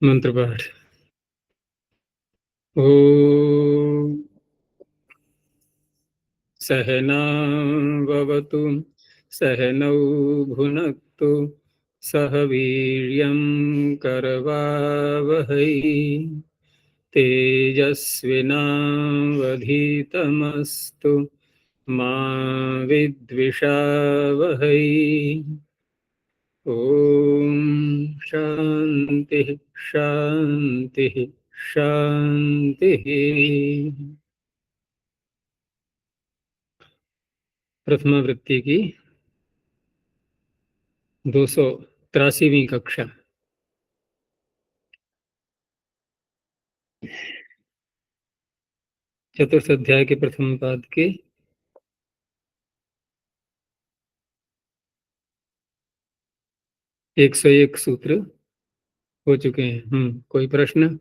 मंत्र पाठ। ओम सहनावतु सहनौ भुनक्तु सह वीर्यं करवावहै तेजस्विनावधीतमस्तु मा विद्विषावहै। ओम शांति शांति शांति। प्रथमा वृत्ति की 283वीं कक्षा। चतुर्थ अध्याय के प्रथम पाद के 101 सूत्र हो चुके हैं। कोई प्रश्न?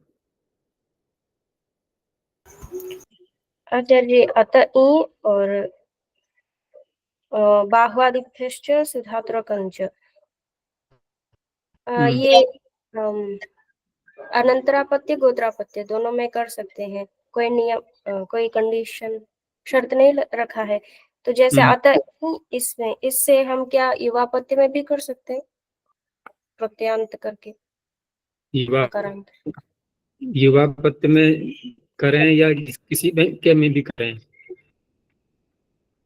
आचार्य अत ई और बाह्वादिभ्यश्च सिद्धात्रकंच ये अनंतरापत्य गोत्रापत्य दोनों में कर सकते हैं। कोई नियम कोई कंडीशन शर्त नहीं रखा है। तो जैसे अत इसमें इससे हम क्या युवापत्य में भी कर सकते हैं प्रत्यांत करके? युवापत्य में करें या किसी के में भी करें,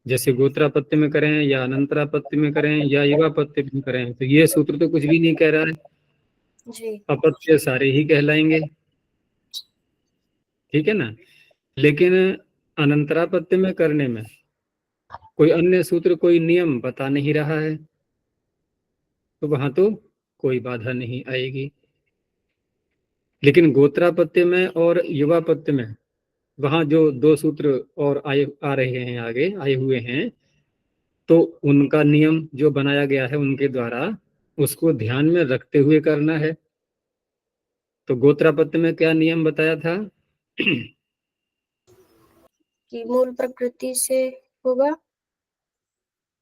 जैसे गोत्रापत्य में करें या अनंतरापत्य में करें या युवापत्य में करें, तो ये सूत्र तो कुछ भी नहीं कह रहा है जी। अपत्य सारे ही कहलाएंगे, ठीक है ना। लेकिन अनंतरापत्य में करने में कोई अन्य सूत्र कोई नियम बता नहीं रहा है, तो वहां तो कोई बाधा नहीं आएगी। लेकिन गोत्रापत्य में और युवापत्य में वहां जो दो सूत्र और आ रहे हैं, आगे आए हुए हैं, तो उनका नियम जो बनाया गया है उनके द्वारा उसको ध्यान में रखते हुए करना है। तो गोत्रापत्य में क्या नियम बताया था कि मूल प्रकृति से होगा,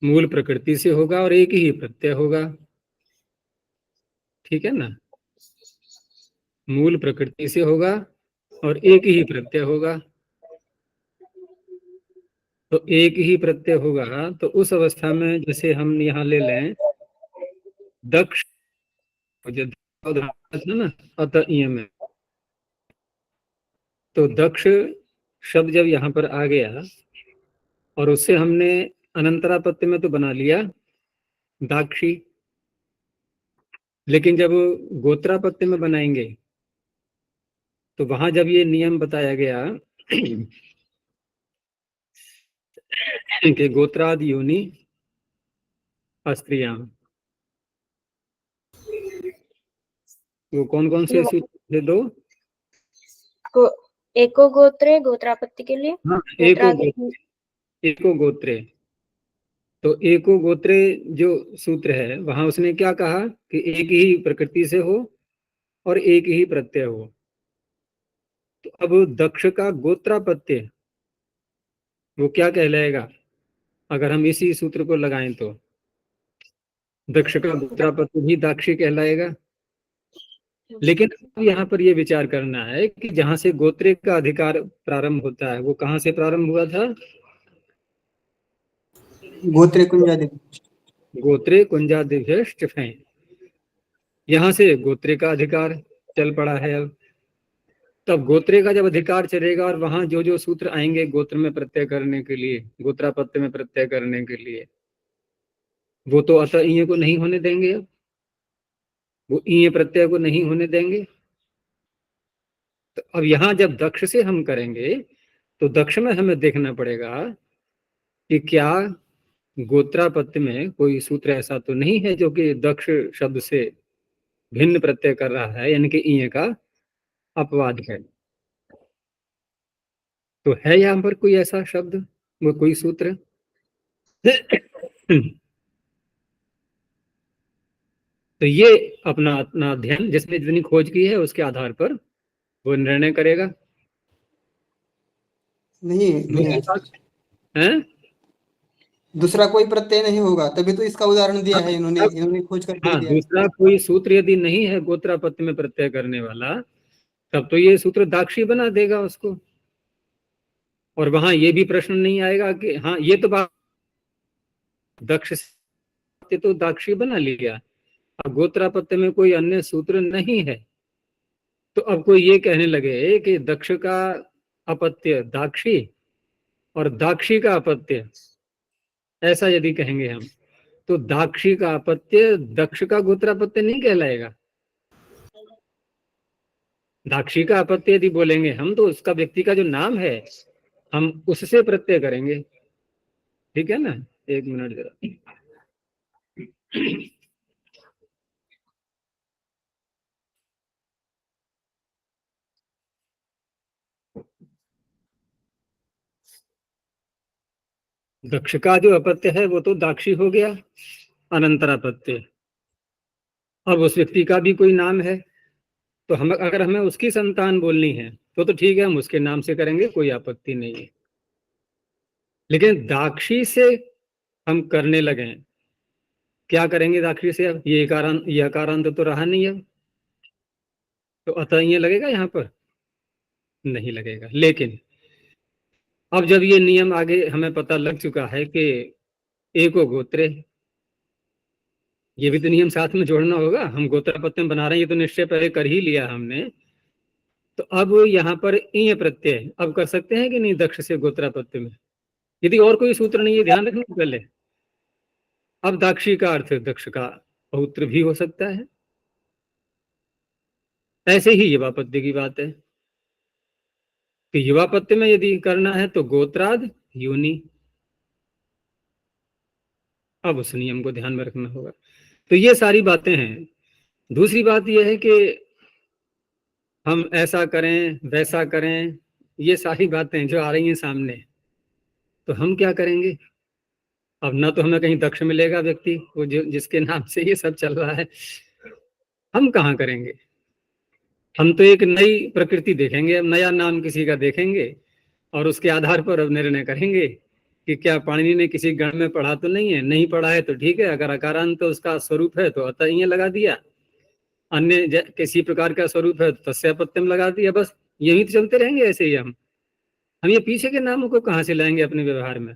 मूल प्रकृति से होगा और एक ही प्रत्यय होगा, ठीक है ना। मूल प्रकृति से होगा और एक ही प्रत्यय होगा। तो एक ही प्रत्यय होगा तो उस अवस्था में जैसे हम यहाँ ले लें दक्ष, ना अत में, तो दक्ष शब्द जब यहाँ पर आ गया और उससे हमने अनंतरापत्य में तो बना लिया दाक्षी, लेकिन जब गोत्रापत्य में बनाएंगे तो वहां जब ये नियम बताया गया कि गोत्रादि योनि अस्त्रियां, वो कौन से सूत्र थे? दो एको गोत्रे गोत्रापत्ति के लिए, हाँ, एको गोत्रे। तो एको गोत्रे जो सूत्र है वहां उसने क्या कहा कि एक ही प्रकृति से हो और एक ही प्रत्यय हो। तो अब दक्ष का गोत्रापत्य वो क्या कहलाएगा अगर हम इसी सूत्र को लगाएं? तो दक्ष का गोत्रापत्य भी दाक्षी कहलाएगा। लेकिन अब यहाँ पर ये विचार करना है कि जहां से गोत्रे का अधिकार प्रारंभ होता है वो कहाँ से प्रारंभ हुआ था? गोत्रे कुंजादिभ्यश्च। गोत्रे कुंजादिभ्यश्च हैं, यहाँ से गोत्रे का अधिकार चल पड़ा है। अब तब गोत्रे का जब अधिकार चलेगा और वहां जो जो सूत्र आएंगे गोत्र में प्रत्यय करने के लिए, गोत्रापत्य में प्रत्यय करने के लिए, वो तो अतः ईय को नहीं होने देंगे। अब वो ईय प्रत्यय को नहीं होने देंगे। तो अब यहाँ जब दक्ष से हम करेंगे तो दक्ष में हमें देखना पड़ेगा कि क्या गोत्रापत्य में कोई सूत्र ऐसा तो नहीं है जो कि दक्ष शब्द से भिन्न प्रत्यय कर रहा है, यानी कि ईय का अपवाद है। तो है यहाँ पर कोई ऐसा शब्द, वो कोई सूत्र? तो ये अपना अपना अध्ययन जिसने जितनी खोज की है उसके आधार पर वो निर्णय करेगा। नहीं हैं? दूसरा कोई प्रत्यय नहीं होगा, तभी तो इसका उदाहरण दिया है इन्होंने अब इन्होंने खोज करके हाँ, दिया है। दूसरा कोई सूत्र यदि नहीं है गोत्रापत्य में प्रत्यय करने वाला, तब तो ये सूत्र दाक्षी बना देगा उसको। और वहां ये भी प्रश्न नहीं आएगा कि हाँ ये तो बात दक्ष से तो दाक्षी बना लिया, अब गोत्रापत्य में कोई अन्य सूत्र नहीं है, तो अब कोई ये कहने लगे कि दक्ष का अपत्य दाक्षी और दाक्षी का अपत्य, ऐसा यदि कहेंगे हम, तो दाक्षी का अपत्य दक्ष का गोत्रापत्य नहीं कहलाएगा। दाक्षी का अपत्य यदि बोलेंगे हम, तो उसका व्यक्ति का जो नाम है हम उससे प्रत्यय करेंगे। ठीक है ना, एक मिनट जरा। दक्ष का जो अपत्य है वो तो दाक्षी हो गया, अनंतरापत्य। अब उस व्यक्ति का भी कोई नाम है, तो हम अगर हमें उसकी संतान बोलनी है तो ठीक है, हम उसके नाम से करेंगे, कोई आपत्ति नहीं है। लेकिन दाक्षी से हम करने लगे, क्या करेंगे दाक्षी से? अब ये अकारांत तो रहा नहीं है, तो अतः ये लगेगा यहाँ पर? नहीं लगेगा। लेकिन अब जब ये नियम आगे हमें पता लग चुका है कि एको गोत्रे, ये भी तो नियम साथ में जोड़ना होगा। हम गोत्रापत्य बना रहे हैं, ये तो निश्चय पहले कर ही लिया हमने, तो अब यहाँ पर ईय प्रत्यय अब कर सकते हैं कि नहीं दक्ष से गोत्रापत्य में? यदि और कोई सूत्र नहीं है, ध्यान रखना पहले। अब दाक्षी का अर्थ दक्ष का पौत्र भी हो सकता है। ऐसे ही युवापत्य की बात है कि युवापत्य में यदि करना है तो गोत्राद योनि। अब उस नियम को ध्यान में रखना होगा। तो ये सारी बातें हैं। दूसरी बात यह है कि हम ऐसा करें वैसा करें, ये सारी बातें जो आ रही हैं सामने, तो हम क्या करेंगे? अब ना तो हमें कहीं दक्ष मिलेगा व्यक्ति वो जिसके नाम से ये सब चल रहा है, हम कहाँ करेंगे? हम तो एक नई प्रकृति देखेंगे, अब नया नाम किसी का देखेंगे और उसके आधार पर अब निर्णय करेंगे कि क्या पाणिनि ने किसी गण में पढ़ा तो नहीं है, नहीं पढ़ा है तो ठीक है, अगर अकारांत तो उसका स्वरूप है तो अतः ये लगा दिया, अन्य किसी प्रकार का स्वरूप है तो तस्यापत्यम लगा दिया, बस यही तो चलते रहेंगे ऐसे ही। हम ये पीछे के नामों को कहाँ से लाएंगे अपने व्यवहार में?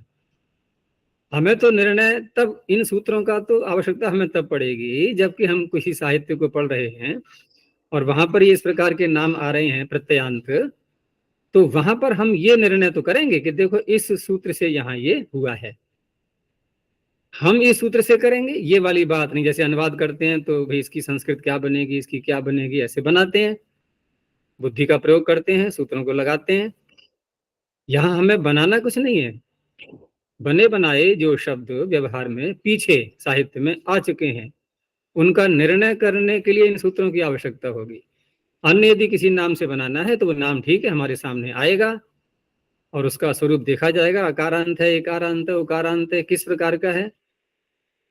हमें तो निर्णय तब इन सूत्रों का तो आवश्यकता हमें तब पड़ेगी जबकि हम किसी साहित्य को पढ़ रहे हैं और वहां पर ये इस प्रकार के नाम आ रहे हैं प्रत्ययांत, तो वहां पर हम ये निर्णय तो करेंगे कि देखो इस सूत्र से यहाँ ये हुआ है, हम इस सूत्र से करेंगे, ये वाली बात नहीं। जैसे अनुवाद करते हैं तो भाई इसकी संस्कृत क्या बनेगी, इसकी क्या बनेगी, ऐसे बनाते हैं, बुद्धि का प्रयोग करते हैं, सूत्रों को लगाते हैं। यहाँ हमें बनाना कुछ नहीं है। बने बनाए जो शब्द व्यवहार में पीछे साहित्य में आ चुके हैं उनका निर्णय करने के लिए इन सूत्रों की आवश्यकता होगी। अन्य यदि किसी नाम से बनाना है तो वो नाम ठीक है हमारे सामने आएगा और उसका स्वरूप देखा जाएगा, अकारांत है, एकारांत है, उकारांत है, किस प्रकार का है,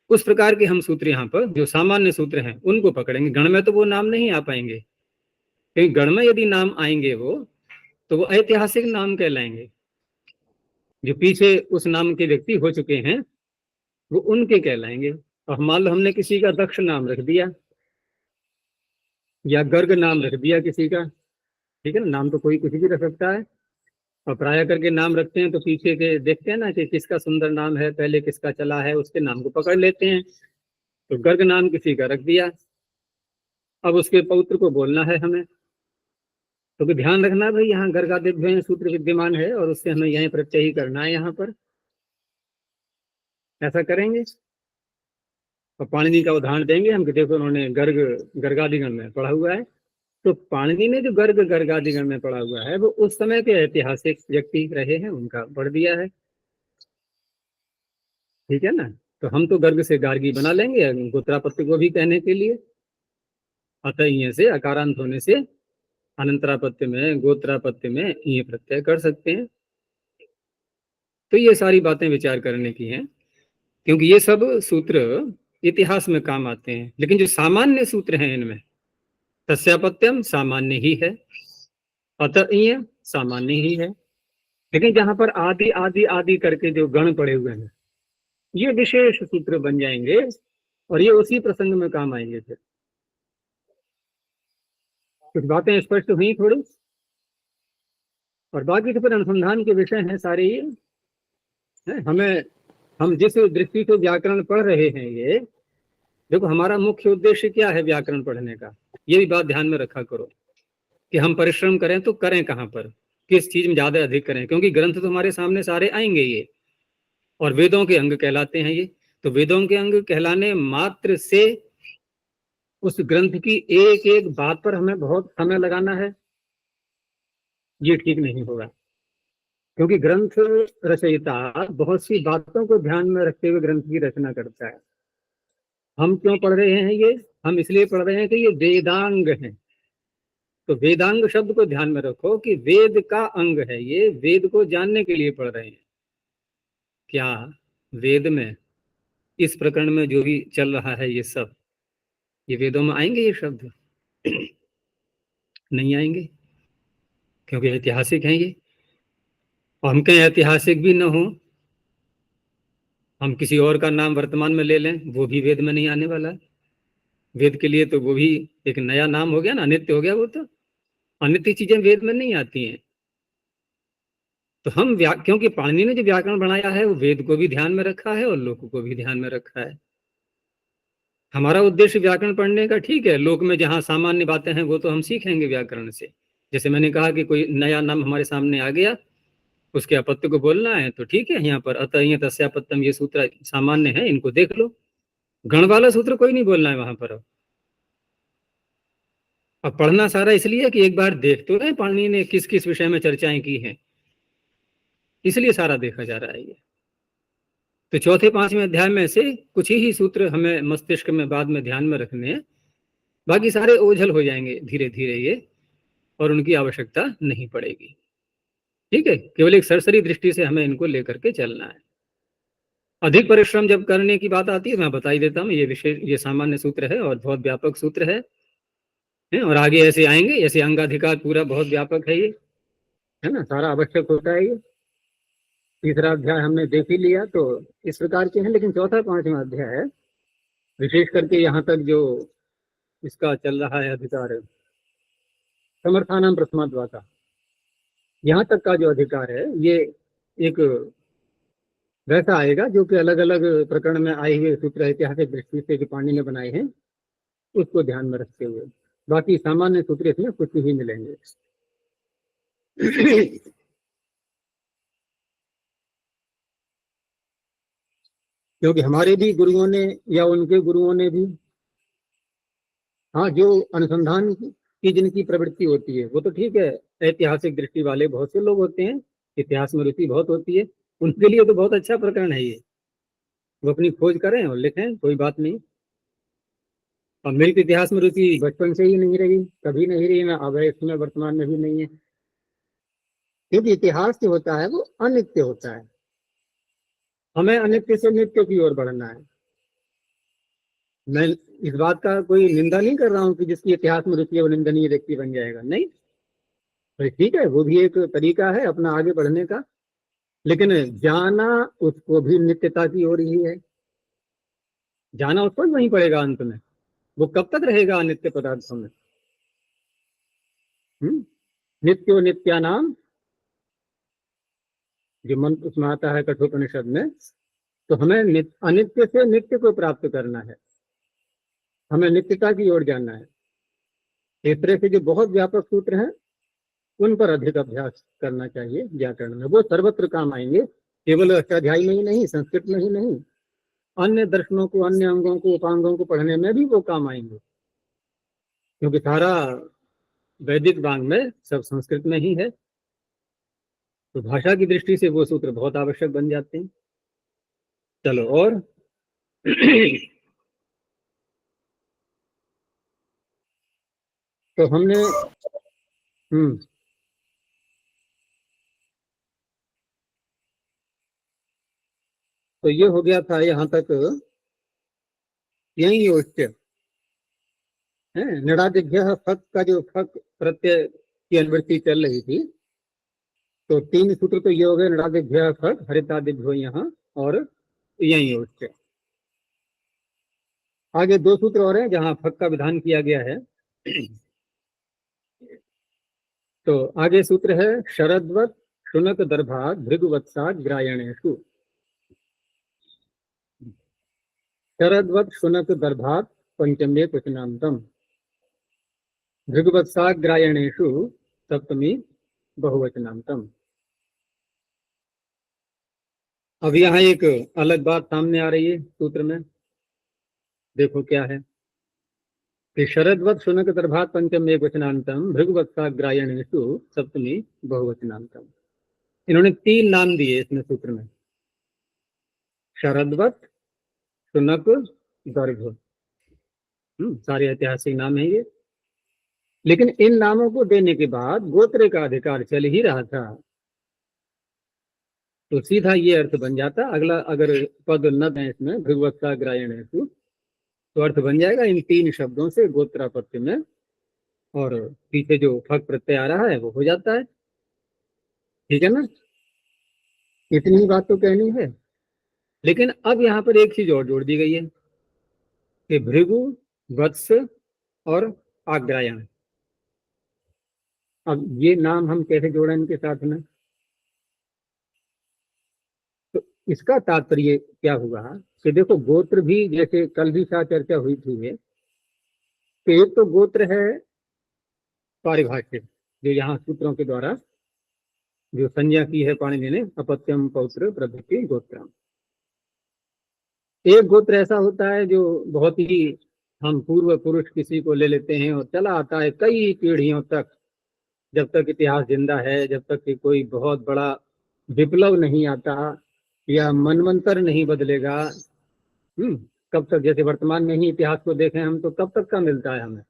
उस प्रकार के हम सूत्र यहाँ पर जो सामान्य सूत्र हैं उनको पकड़ेंगे। गण में तो वो नाम नहीं आ पाएंगे, क्योंकि गण में यदि नाम आएंगे वो तो वो ऐतिहासिक नाम कहलाएंगे, जो पीछे उस नाम के व्यक्ति हो चुके हैं वो उनके कहलाएंगे। और मान लो हमने किसी का दक्ष नाम रख दिया या गर्ग नाम रख दिया किसी का, ठीक है ना, नाम तो कोई कुछ भी रख सकता है, और प्राय करके नाम रखते हैं तो पीछे के देखते हैं ना कि किसका सुंदर नाम है, पहले किसका चला है, उसके नाम को पकड़ लेते हैं। तो गर्ग नाम किसी का रख दिया, अब उसके पौत्र को बोलना है हमें, तो भी ध्यान रखना भाई यहाँ गर्गादिभ्य सूत्र विद्यमान है और उससे हमें यहीं प्रत्यय ही करना है। यहाँ पर ऐसा करेंगे और पाणिनि का उदाहरण देंगे हम कि देखो उन्होंने गर्ग गर्गादिगण में पढ़ा हुआ है। तो पाणिनि ने जो गर्ग गर्गादिगण में पढ़ा हुआ है वो उस समय के ऐतिहासिक व्यक्ति रहे हैं, उनका पढ़ दिया है, ठीक है ना। तो हम तो गर्ग से गार्गी बना लेंगे गोत्रापत्य को भी कहने के लिए, अतः ये से अकारांत होने से अनंतरापत्य में गोत्रापत्य में ये प्रत्यय कर सकते हैं। तो ये सारी बातें विचार करने की हैं, क्योंकि ये सब सूत्र इतिहास में काम आते हैं। लेकिन जो सामान्य सूत्र हैं इनमें तस्यापत्यम सामान्य ही है, अतः ये सामान्य ही है। लेकिन जहां पर आदि आदि आदि करके जो गण पड़े हुए हैं ये विशेष सूत्र बन जाएंगे और ये उसी प्रसंग में काम आएंगे। फिर कुछ बातें स्पष्ट हुई थोड़ी, और बाकी तो फिर अनुसंधान के विषय हैं सारे ये हमें, हम जिस दृष्टि से व्याकरण पढ़ रहे हैं, ये देखो हमारा मुख्य उद्देश्य क्या है व्याकरण पढ़ने का, ये भी बात ध्यान में रखा करो कि हम परिश्रम करें तो करें कहाँ पर, किस चीज में ज्यादा अधिक करें, क्योंकि ग्रंथ तो हमारे सामने सारे आएंगे ये, और वेदों के अंग कहलाते हैं ये, तो वेदों के अंग कहलाने मात्र से उस ग्रंथ की एक एक बात पर हमें बहुत समय लगाना है, ये ठीक नहीं होगा। क्योंकि ग्रंथ रचयिता बहुत सी बातों को ध्यान में रखते हुए ग्रंथ की रचना करता है। हम क्यों पढ़ रहे हैं ये, हम इसलिए पढ़ रहे हैं कि ये वेदांग है, तो वेदांग शब्द को ध्यान में रखो कि वेद का अंग है ये, वेद को जानने के लिए पढ़ रहे हैं। क्या वेद में इस प्रकरण में जो भी चल रहा है ये सब, ये वेदों में आएंगे ये शब्द? नहीं आएंगे, क्योंकि ऐतिहासिक हैं ये, और हम कहें ऐतिहासिक भी न हो, हम किसी और का नाम वर्तमान में ले लें, वो भी वेद में नहीं आने वाला। वेद के लिए तो वो भी एक नया नाम हो गया ना, अनित्य हो गया। वो तो अनित्य चीजें वेद में नहीं आती हैं। तो हम क्योंकि पाणिनि ने जो व्याकरण बनाया है वो वेद को भी ध्यान में रखा है और लोक को भी ध्यान में रखा है। हमारा उद्देश्य व्याकरण पढ़ने का ठीक है, लोक में जहाँ सामान्य बातें हैं वो तो हम सीखेंगे व्याकरण से। जैसे मैंने कहा कि कोई नया नाम हमारे सामने आ गया, उसके अपत्य को बोलना है तो ठीक है, यहाँ पर अतः ये तस्यापत्यम, ये सूत्र सामान्य है, इनको देख लो। गण वाला सूत्र कोई नहीं बोलना है वहां पर। अब पढ़ना सारा इसलिए कि एक बार देख तो रहे पाणिनि ने किस किस विषय में चर्चाएं की हैं, इसलिए सारा देखा जा रहा है ये। तो चौथे पांचवें अध्याय में से कुछ ही सूत्र हमें मस्तिष्क में बाद में ध्यान में रखने हैं, बाकी सारे ओझल हो जाएंगे धीरे धीरे ये, और उनकी आवश्यकता नहीं पड़ेगी। ठीक है, केवल एक सरसरी दृष्टि से हमें इनको लेकर के चलना है। अधिक परिश्रम जब करने की बात आती है, मैं बता ही देता हूँ, ये विशेष, ये सामान्य सूत्र है और बहुत व्यापक सूत्र है, और आगे ऐसे आएंगे, ऐसे अंगाधिकार पूरा बहुत व्यापक है ये, है ना, सारा आवश्यक होता है ये। तीसरा अध्याय हमने देख ही लिया, तो इस प्रकार के हैं। लेकिन चौथा पांचवा अध्याय विशेष करके यहाँ तक जो इसका चल रहा है अधिकार, समर्थानाम प्रथमाद्वा का, यहाँ तक का जो अधिकार है, ये एक वैसा आएगा जो कि अलग अलग प्रकरण में आए हुए सूत्र ऐतिहासिक दृष्टि से जो पाणिनि ने बनाए हैं उसको ध्यान में रखते हुए, बाकी सामान्य सूत्र इसमें कुछ ही मिलेंगे। क्योंकि हमारे भी गुरुओं ने या उनके गुरुओं ने भी, हाँ, जो अनुसंधान की जिनकी प्रवृत्ति होती है वो तो ठीक है, ऐतिहासिक दृष्टि वाले बहुत से लोग होते हैं, इतिहास में रुचि बहुत होती है, उनके लिए तो बहुत अच्छा प्रकरण है ये, वो अपनी खोज करें और लिखें, कोई बात नहीं। और मेरी तो इतिहास में रुचि बचपन से ही नहीं रही, कभी नहीं रही, मैं अब इसमें वर्तमान में भी नहीं है, क्योंकि इतिहास जो होता है वो अनित्य होता है, हमें अनित्य से नित्य की ओर बढ़ना है। मैं इस बात का कोई निंदा नहीं कर रहा हूँ कि जिसकी इतिहास में रुचि है वो निंदनीय व्यक्ति बन जाएगा, नहीं, तो ठीक है, वो भी एक तरीका है अपना आगे बढ़ने का, लेकिन जाना उसको भी नित्यता की ओर ही है, जाना उसको नहीं पड़ेगा अंत में, वो कब तक रहेगा अनित्य पदार्थों में। नित्यो नित्यानाम, जो मंत्र उसमें आता है कठोपनिषद में, तो हमें अनित्य से नित्य को प्राप्त करना है, हमें नित्यता की ओर जाना है। इस तरह से जो बहुत व्यापक सूत्र हैं उन पर अधिक अभ्यास करना चाहिए व्याकरण में, वो सर्वत्र काम आएंगे, केवल अष्टाध्यायी में ही नहीं, संस्कृत में ही नहीं, अन्य दर्शनों को, अन्य अंगों को, उपांगों को पढ़ने में भी वो काम आएंगे, क्योंकि सारा वैदिक वांग में सब संस्कृत में ही है, तो भाषा की दृष्टि से वो सूत्र बहुत आवश्यक बन जाते हैं। चलो, और तो हमने तो ये हो गया था यहाँ तक, यही योच्य है नड़ादिभ्य फक का जो फक प्रत्यय की अनुवृत्ति चल रही थी, तो तीन सूत्र तो ये हो गए, नड़ादिभ्य फक, हरितादिभ्यो यहाँ, और यही है उससे। आगे 2 सूत्र और हैं जहां फक का विधान किया गया है। तो आगे सूत्र है शरद्वत शुनक दर्भात भृगुवत्साद ग्रायणेषु। शरद्वत शुनक दर्भात पंचमे क्वचनांतम भृगुवत्साद ग्रायणेषु सप्तमी बहुवचनांतम। अब यहाँ एक अलग बात सामने आ रही है सूत्र में, देखो क्या है कि शरद्वत शुनक दर्भात पंचम एकवचनांतम भृगुवत्साग्रायणेषु सप्तमी बहुवचनांतम। इन्होंने 3 नाम दिए इसमें सूत्र में, शरद्वत शुनक दर्भ। सारे ऐतिहासिक नाम है ये। लेकिन इन नामों को देने के बाद गोत्र का अधिकार चल ही रहा था, तो सीधा ये अर्थ बन जाता अगला, अगर पद न दें इसमें भृगुवत्साग्रायणेषु, तो अर्थ बन जाएगा इन 3 शब्दों से गोत्रापत्य में, और पीछे जो फक प्रत्यय आ रहा है वो हो जाता है। ठीक है ना, इतनी बात तो कहनी है। लेकिन अब यहाँ पर एक चीज और जोड़ दी गई है कि भृगु, वत्स और आग्रायण। अब ये नाम हम कैसे जोड़ें इनके साथ में? तो इसका तात्पर्य क्या हुआ कि देखो गोत्र भी, जैसे कल भी साथ चर्चा हुई थी, कि एक तो गोत्र है पारिभाषिक, जो यहाँ सूत्रों के द्वारा जो संज्ञा की है पाणिनि ने, अपत्यम पौत्र प्रभृति गोत्रम। एक गोत्र ऐसा होता है जो बहुत ही, हम पूर्व पुरुष किसी को ले लेते हैं और चला आता है कई पीढ़ियों तक, जब तक इतिहास जिंदा है, जब तक कि कोई बहुत बड़ा विप्लव नहीं आता या मनमंत्र नहीं बदलेगा। कब तक, जैसे वर्तमान में ही इतिहास को देखें हम, तो कब तक का मिलता है हमें?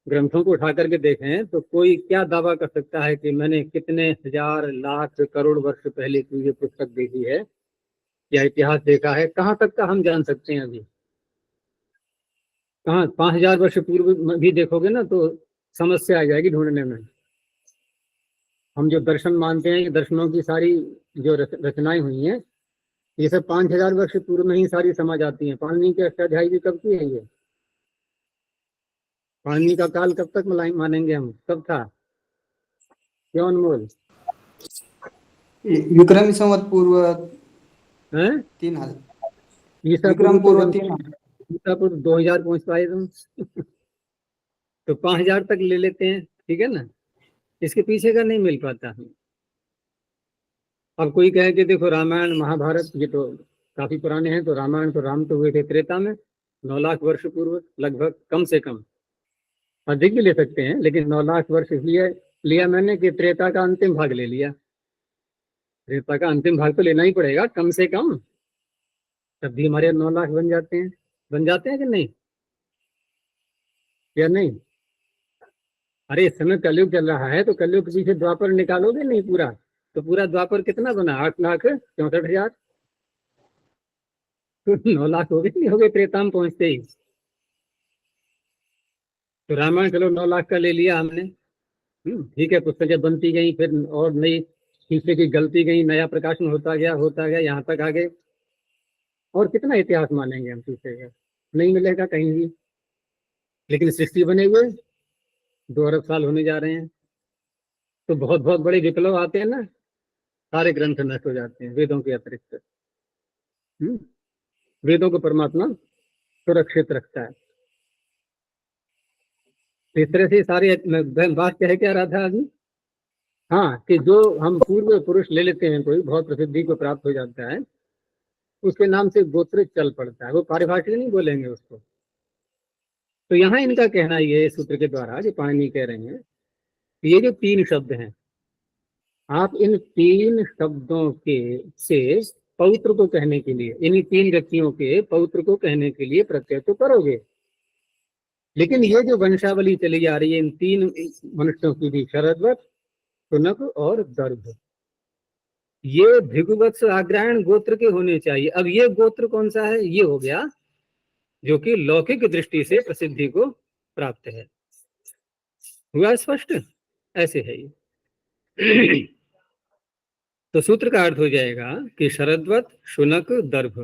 ग्रंथों को उठा करके देखें तो कोई क्या दावा कर सकता है कि मैंने कितने हजार लाख करोड़ वर्ष पहले की ये पुस्तक देखी है या इतिहास देखा है? कहाँ तक का हम जान सकते हैं? अभी कहाँ, 5000 वर्ष पूर्व भी देखोगे ना तो समस्या आ जाएगी ढूंढने में। हम जो दर्शन मानते हैं, दर्शनों की सारी जो रचनाएं हुई हैं, ये सब 5000 वर्ष पूर्व में ही सारी समझ आती हैं। पाणिनि के अष्टाध्यायी भी कब की है ये? पाणिनि का काल कब तक मानेंगे हम? कब था? क्यों अनमोल? विक्रम संवत पूर्व हैं? 3000, ईसा विक्रम पूर्व पूर्व 3000। ईसा पूर्व 2000 पहुंच पाए तुम। तो 5000 तक ले लेते हैं, ठीक है ना। इसके पीछे का नहीं मिल पाता हमें। अब कोई कहे कि देखो रामायण महाभारत ये तो काफी पुराने हैं, तो रामायण तो राम तो हुए थे त्रेता में, 9 लाख वर्ष पूर्व लगभग, कम से कम। अधिक भी ले सकते हैं, लेकिन 9 लाख वर्ष इसलिए लिया मैंने कि त्रेता का अंतिम भाग ले लिया। त्रेता का अंतिम भाग तो लेना ही पड़ेगा कम से कम, तब भी हमारे 9 लाख बन जाते हैं। बन जाते हैं कि नहीं, या नहीं? अरे इस समय कलयुग चल रहा है, तो कलयुग के पीछे द्वापर निकालोगे नहीं पूरा, तो पूरा द्वापर कितना बना? 8,64,000। तो 9 लाख हो गए, नहीं हो गए त्रेता में पहुंचते ही? तो रामायण चलो 9 लाख का ले लिया हमने, ठीक है। पुस्तकें बनती गई, फिर और नई शीशे की गलती गई, नया प्रकाशन होता गया यहाँ तक आ गए। और कितना इतिहास मानेंगे हम शीशे का? नहीं मिलेगा कहीं भी। लेकिन सृष्टि बने हुए 2 अरब साल होने जा रहे हैं, तो बहुत बहुत बड़े विप्लव आते हैं ना, सारे ग्रंथ नष्ट हो जाते हैं वेदों के अतिरिक्त। वेदों को परमात्मा सुरक्षित रखता है। इस तरह से सारे, मैं बात क्या रहा था अभी, हाँ, कि जो हम पूर्व पुरुष ले लेते हैं, कोई बहुत प्रसिद्धि को प्राप्त हो जाता है, उसके नाम से गोत्र चल पड़ता है, वो पारिभाषिक नहीं बोलेंगे उसको। तो यहाँ इनका कहना ये सूत्र के द्वारा जो पाणिनि कह रहे हैं, ये जो 3 शब्द हैं, आप इन 3 शब्दों के से पौत्र को कहने के लिए, इन्हीं 3 व्यक्तियों के पौत्र को कहने के लिए प्रत्यय तो करोगे, लेकिन ये जो वंशावली चली जा रही है इन 3 मनुष्यों की भी, शरद्वत, शुनक और दर्भ, ये भृगुवत्स आग्रायण गोत्र के होने चाहिए। अब ये गोत्र कौन सा है? ये हो गया जो कि लौकिक दृष्टि से प्रसिद्धि को प्राप्त है। हुआ स्पष्ट? ऐसे है ये। तो सूत्र का अर्थ हो जाएगा कि शरद्वत शुनक दर्भ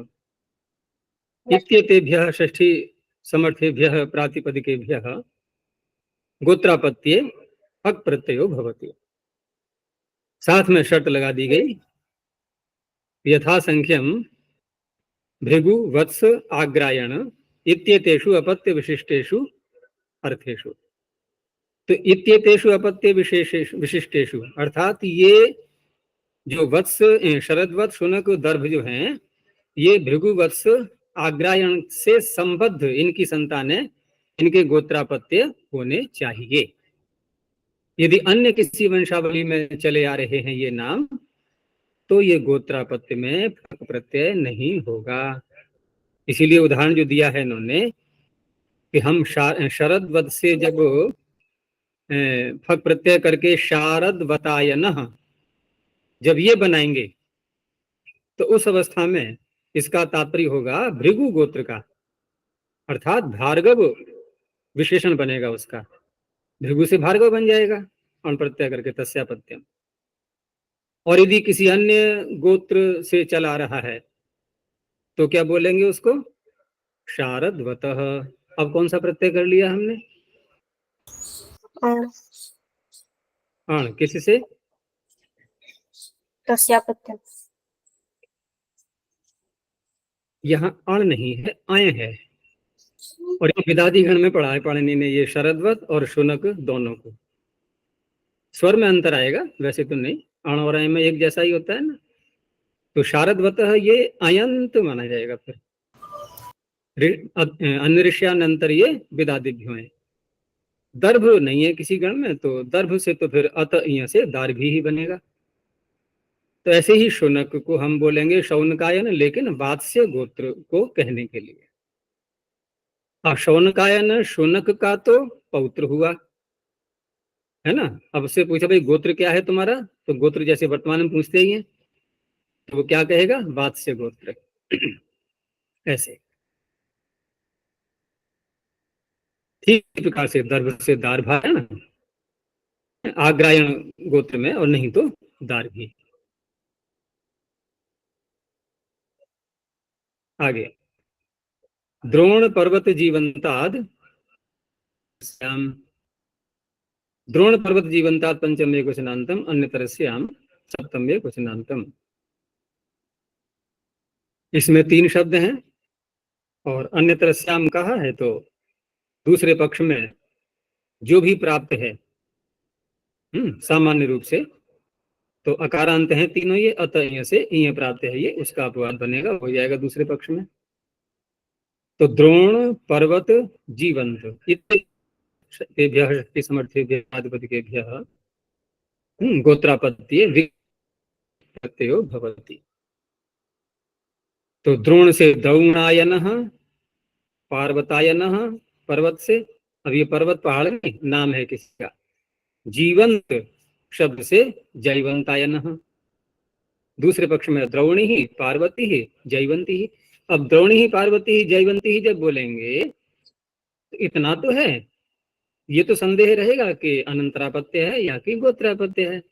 इत्येतेभ्यः षष्ठी समर्थेभ्यः प्रातिपदिकेभ्यः गोत्रापत्ये हक प्रत्ययो भवति। साथ में शर्त लगा दी गई, यथा संख्यम भृगु वत्स आग्रायण इत्येतेषु अपत्य विशिष्टेषु अर्थेषु। तो इत्येतेषु अपत्य विशिष्टेषु अर्थात ये जो वत्स शरद्वत शुनक दर्भ जो हैं, ये भृगु वत्स आग्रायण से संबद्ध इनकी संतानें, इनके गोत्रापत्य होने चाहिए। यदि अन्य किसी वंशावली में चले आ रहे हैं ये नाम, तो ये गोत्रापत्य में फक प्रत्यय नहीं होगा। इसीलिए उदाहरण जो दिया है इन्होंने कि हम शरद्वत से जब फक प्रत्यय करके शारदवतायनः जब ये बनाएंगे, तो उस अवस्था में इसका तात्पर्य होगा भृगु गोत्र का, अर्थात भार्गव विशेषण बनेगा उसका। भृगु से भार्गव बन जाएगा अण प्रत्यय करके तस्यापत्यम। और यदि किसी अन्य गोत्र से चला रहा है तो क्या बोलेंगे उसको? शारदवतः। अब कौन सा प्रत्यय कर लिया हमने? अण। किससे? तस्यापत्यम। यहाँ अण नहीं है, अय है। और ये विदादी गण में पढ़ा है पाणिनि ने ये शरद्वत और शुनक दोनों को। स्वर में अंतर आएगा, वैसे तो नहीं, अण और अय में एक जैसा ही होता है ना। तो शारदवतः ये अयंत माना जाएगा। फिर अनृष्यानंतर ये विदादिभ्यो है। दर्भ नहीं है किसी गण में, तो दर्भ से तो फिर अत इय से दार्भी ही बनेगा। तो ऐसे ही शुनक को हम बोलेंगे शौनकायन, लेकिन वात्स्य गोत्र को कहने के लिए। शौनकायन शुनक का तो पौत्र हुआ है ना। अब से पूछा भाई गोत्र क्या है तुम्हारा, तो गोत्र जैसे वर्तमान में पूछते ही हैं, तो वो क्या कहेगा? वात्स्य गोत्र। ऐसे ठीक प्रकार से दर्भ से दार्भा है ना, आग्रायण गोत्र में, और नहीं तो दार्भी। आगे द्रोण पर्वत जीवंताद द्रोण पर्वत जीवंताद पंचम एक वचनांतम अन्यतरस्याम सप्तम एक वचनांतम। इसमें 3 शब्द हैं और अन्यतरस्याम कहा है, तो दूसरे पक्ष में जो भी प्राप्त है सामान्य रूप से, तो अकारांत हैं तीनों ये, अतः से इय प्राप्त है, ये उसका अपवाद बनेगा, हो जाएगा दूसरे पक्ष में। तो द्रोण पर्वत जीवंत समर्थेभ्यः गोत्रापत्ये प्रत्ययो भवति। तो द्रोण से द्रोणायनः, पार्वतायनः पर्वत से, अब ये पर्वत पहाड़ नहीं, नाम है किसी का। जीवंत शब्द से जयवंतायनः। दूसरे पक्ष में द्रोणी ही पार्वती ही जयवंती ही। अब द्रोणी ही पार्वती ही जयवंती ही जब बोलेंगे, तो इतना तो है, ये तो संदेह रहेगा कि अनंतरापत्य है या कि गोत्रापत्य है।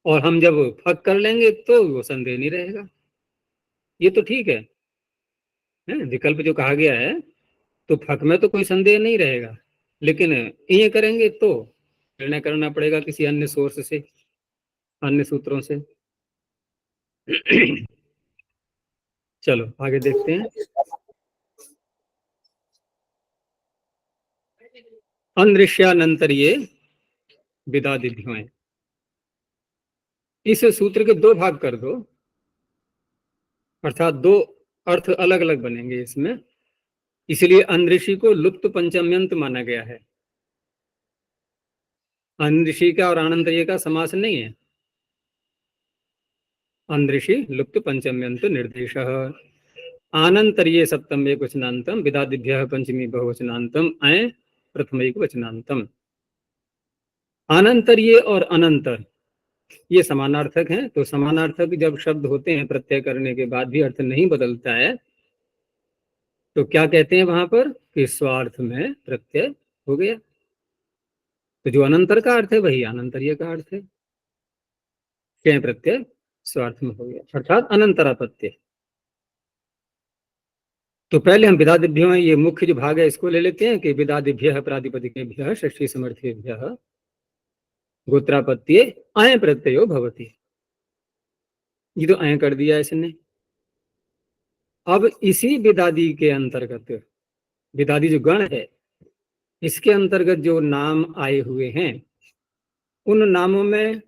और हम जब फक कर लेंगे तो वो संदेह नहीं रहेगा। ये तो ठीक है, विकल्प जो कहा गया है, तो फक में तो कोई संदेह नहीं रहेगा। लेकिन ये करेंगे तो निर्णय करना पड़ेगा किसी अन्य सोर्स से, अन्य सूत्रों से। चलो आगे देखते हैं। अनृष्यानंतर ये विदादिभ्यो हैं। इस सूत्र के 2 भाग कर दो, अर्थात 2 अर्थ अलग अलग बनेंगे इसमें। इसलिए अनऋषि को लुप्त पंचम्यंत माना गया है। अनऋषि का और आनंतर्य का समास नहीं है। अनऋषि लुप्त पंचम्यंत निर्देश। आनंतर्ये सप्तम एक वचनांतम विदादिभ्यः पंचमी बहुवचनांतम अय प्रथम एक वचनांतम। आनंतर्ये और अनंतर ये समानार्थक हैं। तो समानार्थक जब शब्द होते हैं, प्रत्यय करने के बाद भी अर्थ नहीं बदलता है, तो क्या कहते हैं वहां पर कि स्वार्थ में प्रत्यय हो गया। तो जो अनंतर का अर्थ है वही अनंतर्य का अर्थ है। क्यं प्रत्यय स्वार्थ में हो गया, अर्थात अनंतरापत्य। तो पहले हम विदादिभ्यो में, ये मुख्य जो भाग है इसको ले लेते हैं कि विदादिभ्यः प्रातिपदिकेभ्यः षष्ठी समर्थेभ्यः गोत्रापत्ये अय प्रत्ययो भवति। ये तो अय कर दिया इसने। अब इसी विदादि के अंतर्गत, विदादि जो गण है इसके अंतर्गत जो नाम आए हुए हैं उन नामों में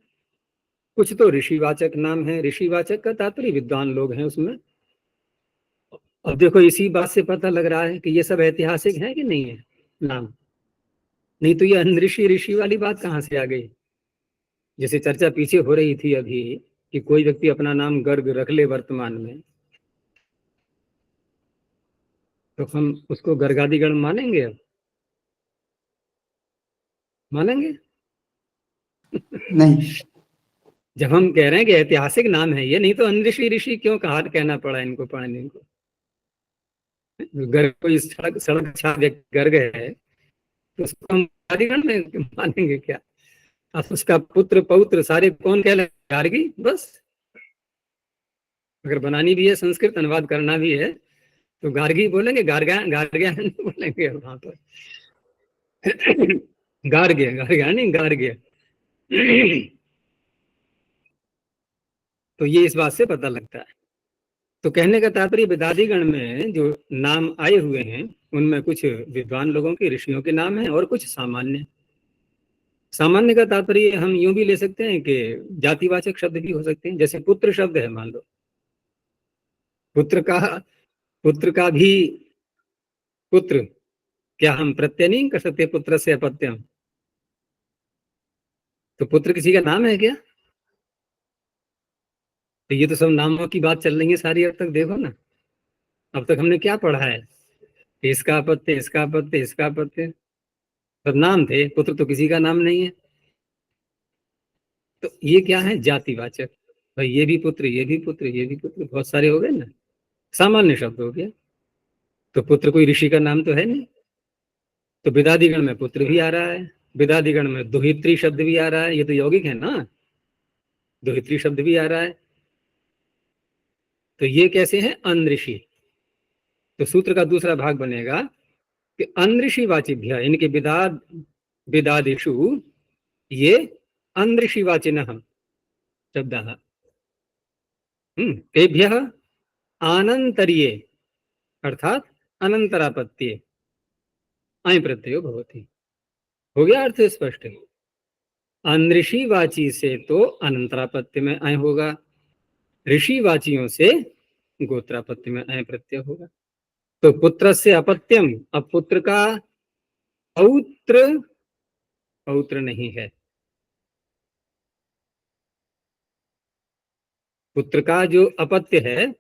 कुछ तो ऋषिवाचक नाम है। ऋषिवाचक का तात्पर्य विद्वान लोग हैं उसमें। अब देखो इसी बात से पता लग रहा है कि ये सब ऐतिहासिक है कि नहीं है नाम। नहीं तो ये अनऋषि ऋषि वाली बात कहाँ से आ गई। जैसे चर्चा पीछे हो रही थी अभी कि कोई व्यक्ति अपना नाम गर्ग रख ले वर्तमान में, तो हम उसको गर्गादिगण मानेंगे। अब मानेंगे नहीं। जब हम कह रहे हैं कि ऐतिहासिक नाम है ये, नहीं तो अनऋषि ऋषि क्यों कहा, कहना पड़ा इनको पढ़ने को। गर्ग कोई सड़क सड़क छाप गर्ग है तो उसको हम आदिगण में मानेंगे क्या। अब उसका पुत्र पौत्र सारे कौन कहलाए, गार्गी बस। अगर बनानी भी है संस्कृत, अनुवाद करना भी है तो गार्गी बोलेंगे, गार्ग्यान नहीं बोलेंगे वहां पर। गार्ग्य, गार्ग्यान नहीं, गार्ग्य। तो ये इस बात से पता लगता है। तो कहने का तात्पर्य विदादिगण में जो नाम आए हुए हैं उनमें कुछ विद्वान लोगों के, ऋषियों के नाम हैं और कुछ सामान्य। सामान्य का तात्पर्य हम यूं भी ले सकते हैं कि जातिवाचक शब्द भी हो सकते हैं। जैसे पुत्र शब्द है, मान लो पुत्र का भी पुत्र, क्या हम प्रत्यय नहीं कर सकते पुत्र से अपत्यम। तो पुत्र किसी का नाम है क्या। तो ये तो सब नामों की बात चल रही है सारी। अब तक देखो ना, अब तक हमने क्या पढ़ा है, इसका अपत्य, इसका अपत्य, इसका अपत्य, सब नाम थे। पुत्र तो किसी का नाम नहीं है। तो ये क्या है, जातिवाचक। भाई ये भी पुत्र, ये भी पुत्र, ये भी पुत्र, बहुत सारे हो गए ना, सामान्य शब्द हो गया। तो पुत्र कोई ऋषि का नाम तो है नहीं। तो विदादिगण में पुत्र भी आ रहा है, विदादिगण में दुहित्री शब्द भी आ रहा है। ये तो यौगिक है ना, दुहित्री शब्द भी आ रहा है। तो ये कैसे हैं, अनऋषि। तो सूत्र का दूसरा भाग बनेगा कि अनऋषि वाचिभ्य, इनके विदादिषु ये अनऋषि वाचिनः शब्दः तेभ्यः आनंतरीये अर्थात अनंतरापत्ये अय प्रत्ययो भवति। हो गया अर्थ स्पष्ट। अनऋषि वाची से तो अनंतरापत्य में अय होगा, ऋषि वाचियों से गोत्रापत्य में अय प्रत्यय होगा। तो पुत्र से अपत्यम, अब पुत्र का पौत्र, पौत्र नहीं है। पुत्र का जो अपत्य है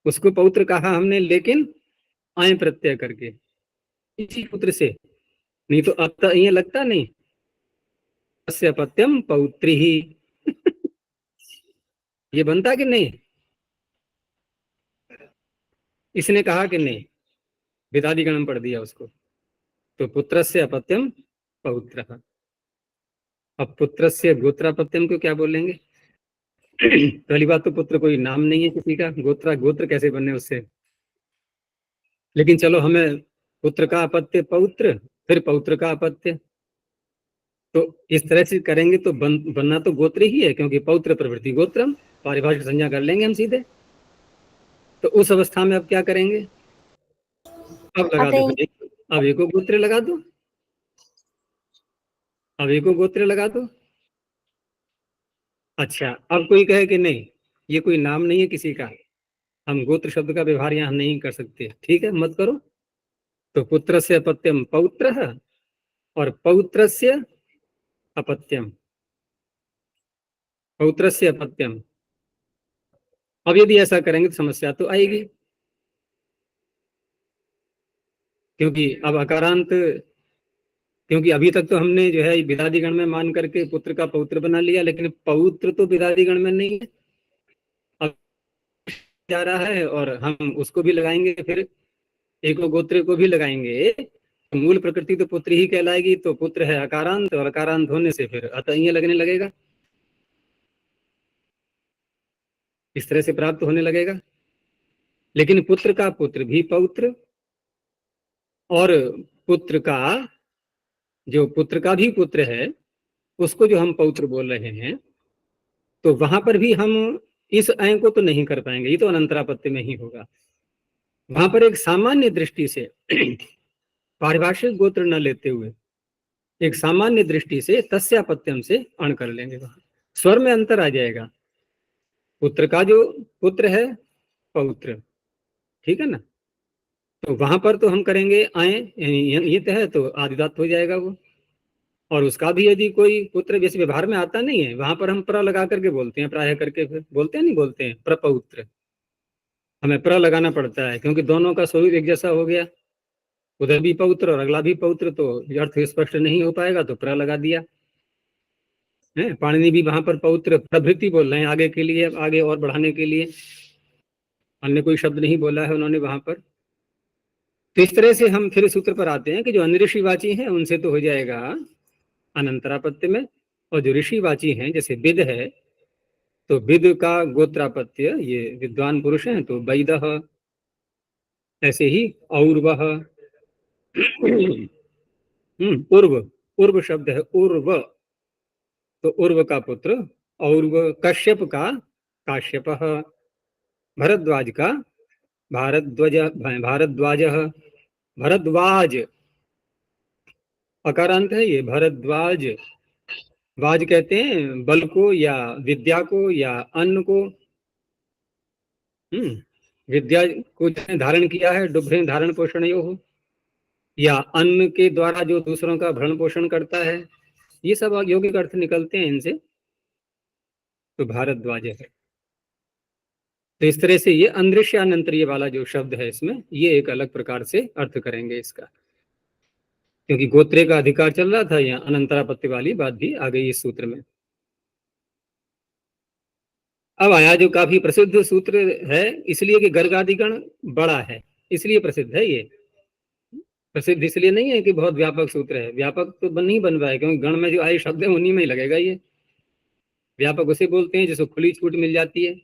उसको पौत्र कहा हमने, लेकिन अय प्रत्यय करके इसी पुत्र से। नहीं तो अब तो ये लगता नहीं, तस्य अपत्यम पौत्री ही। ये बनता कि नहीं, इसने कहा कि नहीं, विदादिगण पढ़ दिया उसको। तो पुत्र से अपत्यम पौत्र। अब पुत्र से गोत्रापत्यम को क्या बोलेंगे। पहली बात तो पुत्र कोई नाम नहीं है किसी का, गोत्र कैसे बने उससे। लेकिन चलो, हमें पुत्र का अपत्य पौत्र, फिर पौत्र का अपत्य, तो इस तरह से करेंगे तो बनना तो गोत्र ही है, क्योंकि पौत्र प्रवृत्ति गोत्रम, पारिभाषिक संज्ञा कर लेंगे हम सीधे। तो उस अवस्था में अब क्या करेंगे, अब लगा दो, अब एको गोत्र लगा दो, अब एको गोत्र लगा दो। अच्छा, अब कोई कहे कि नहीं ये कोई नाम नहीं है किसी का, हम गोत्र शब्द का व्यवहार यहाँ नहीं कर सकते, ठीक है मत करो। तो पुत्र से अपत्यम पौत्र और पौत्र से अपत्यम, पौत्र से अपत्यम। अब यदि ऐसा करेंगे तो समस्या तो आएगी, क्योंकि अब अकारांत, क्योंकि अभी तक तो हमने जो है विदादिगण में मान करके पुत्र का पौत्र बना लिया, लेकिन पौत्र तो विदादिगण में नहीं है। अब जा रहा है और हम उसको भी लगाएंगे, फिर एको गोत्र को भी लगाएंगे, तो मूल प्रकृति तो पुत्र ही कहलाएगी। तो पुत्र है अकारांत, और अकारांत होने से फिर अतः ये लगने लगेगा। इस तरह से प्राप्त होने लगेगा। लेकिन पुत्र का पुत्र भी पौत्र, और पुत्र का जो पुत्र का भी पुत्र है उसको जो हम पौत्र बोल रहे हैं, तो वहां पर भी हम इस अय को तो नहीं कर पाएंगे, ये तो अनंतरापत्ति में ही होगा। वहां पर एक सामान्य दृष्टि से पारिभाषिक गोत्र न लेते हुए एक सामान्य दृष्टि से तस्यापत्यम से अण कर लेंगे। वहां स्वर में अंतर आ जाएगा। पुत्र का जो पुत्र है पौत्र, ठीक है ना, तो वहां पर तो हम करेंगे आए, यानी ये है तो आदिदात हो जाएगा वो। और उसका भी यदि कोई पुत्र जैसे व्यवहार में आता नहीं है, वहां पर हम प्र लगा करके बोलते हैं, प्राय करके फिर बोलते हैं, नहीं बोलते हैं प्रपौत्र, हमें प्र लगाना पड़ता है क्योंकि दोनों का स्वरूप एक जैसा हो गया। उधर भी पौत्र और अगला भी पौत्र, तो अर्थ स्पष्ट नहीं हो पाएगा तो प्र लगा दिया है। पाणिनि भी वहां पर पौत्र प्रभृति बोल रहे हैं आगे के लिए, आगे और बढ़ाने के लिए, अन्य कोई शब्द नहीं बोला है उन्होंने वहां पर। तो इस तरह से हम फिर सूत्र पर आते हैं कि जो अन्य ऋषिवाची हैं उनसे तो हो जाएगा अनंतरापत्य में, और जो ऋषिवाची हैं जैसे विद है, तो विद का गोत्रापत्य ये विद्वान पुरुष हैं तो वैदः, ऐसे ही और्वः, उर्व, उर्व शब्द है उर्व, तो उर्व का पुत्र और्व, कश्यप का काश्यपः, भरद्वाज का भारद्वाज, भारद्वाज, भरद्वाज अकारांत है ये भरद्वाज। वाज कहते हैं बल को या विद्या को या अन्न को। विद्या को जिसने धारण किया है डुभ्रे धारण पोषण यो हो, या अन्न के द्वारा जो दूसरों का भरण पोषण करता है, ये सब यौगिक अर्थ निकलते हैं इनसे, तो भारद्वाज है। तो इस तरह से ये अंदृश्यानंतरीय वाला जो शब्द है इसमें, ये एक अलग प्रकार से अर्थ करेंगे इसका, क्योंकि गोत्रे का अधिकार चल रहा था, यहाँ अनंतरापत्ति वाली बात भी आ गई इस सूत्र में। अब आया जो काफी प्रसिद्ध सूत्र है, इसलिए कि गर्गादिगण बड़ा है इसलिए प्रसिद्ध है ये। प्रसिद्ध इसलिए नहीं है कि बहुत व्यापक सूत्र है, व्यापक तो नहीं बन रहा है क्योंकि गण में जो आए शब्द है उन्हीं में ही लगेगा ये। व्यापक उसे बोलते हैं जिसको खुली छूट मिल जाती है।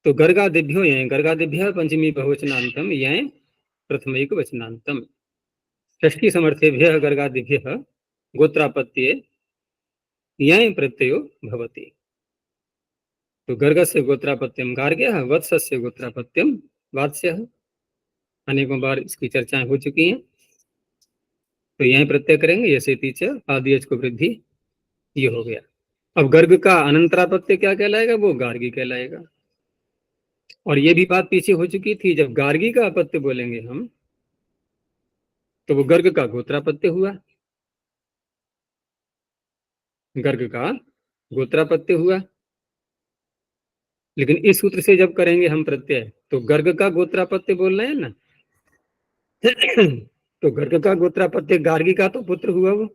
तो गर्गादिभ्यो ये गर्गादिभ्य पंचमी बहुवचनांतम ये प्रथमैक वचनांतम, षष्ठी समर्थेभ्य गर्गादिभ्य गोत्रापत्ये यय प्रत्ययो भवति। तो गर्गस्य गोत्रापत्यम गार्ग्यः, वत्सस्य गोत्रापत्यम वात्स्यः। अनेकों बार इसकी चर्चाएं हो चुकी हैं। तो यहीं प्रत्यय करेंगे, यसे तीच आदि को वृद्धि, ये हो गया। अब गर्ग का अनंतरापत्य क्या कहलाएगा, वो गार्गी कहलाएगा। और ये भी बात पीछे हो चुकी थी, जब गार्गी का अपत्य बोलेंगे हम तो वो गर्ग का गोत्रापत्य हुआ, गर्ग का गोत्रापत्य हुआ। लेकिन इस सूत्र से जब करेंगे हम प्रत्यय, तो गर्ग का गोत्रापत्य बोल रहे हैं ना, तो गर्ग का गोत्रापत्य गार्गी का तो पुत्र हुआ वो।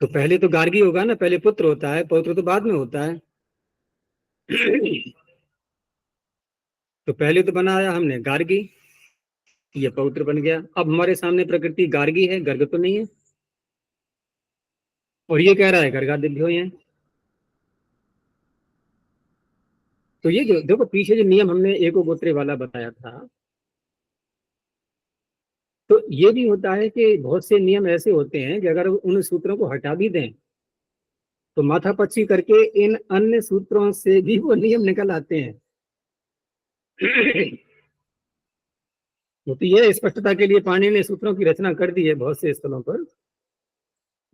तो पहले तो गार्गी होगा ना, पहले पुत्र होता है, पौत्र तो बाद में होता है। तो पहले तो बनाया हमने गार्गी, ये पौत्र बन गया। अब हमारे सामने प्रकृति गार्गी है, गर्ग तो नहीं है, और ये कह रहा है गर्गादिभ्यो है। तो ये जो देखो पीछे जो नियम हमने एको गोत्रे वाला बताया था, तो ये भी होता है कि बहुत से नियम ऐसे होते हैं कि अगर उन सूत्रों को हटा भी दें तो माथापच्ची करके इन अन्य सूत्रों से भी वो नियम निकल आते हैं। तो ये स्पष्टता के लिए पाणिनि ने सूत्रों की रचना कर दी है बहुत से स्थलों पर।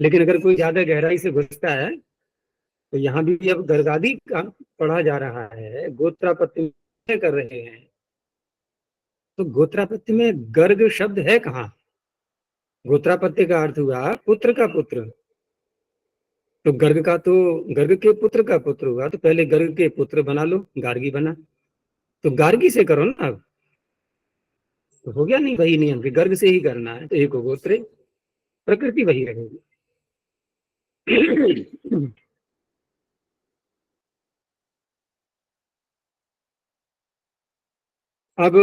लेकिन अगर कोई ज्यादा गहराई से घुसता है तो यहाँ भी अब गर्गादि का पढ़ा जा रहा है, गोत्रापत्ति कर रहे हैं, तो गोत्रापत्ति में गर्ग शब्द है कहाँ। गोत्रापत्ति का अर्थ हुआ पुत्र का पुत्र, तो गर्ग का तो गर्ग के पुत्र का पुत्र हुआ, तो पहले गर्ग के पुत्र बना लो, गार्गी बना, तो गार्गी से करो ना। अब तो हो गया नहीं वही नियम कि गर्ग से ही करना है, तो एक गोत्रे, प्रकृति वही रहेगी। अब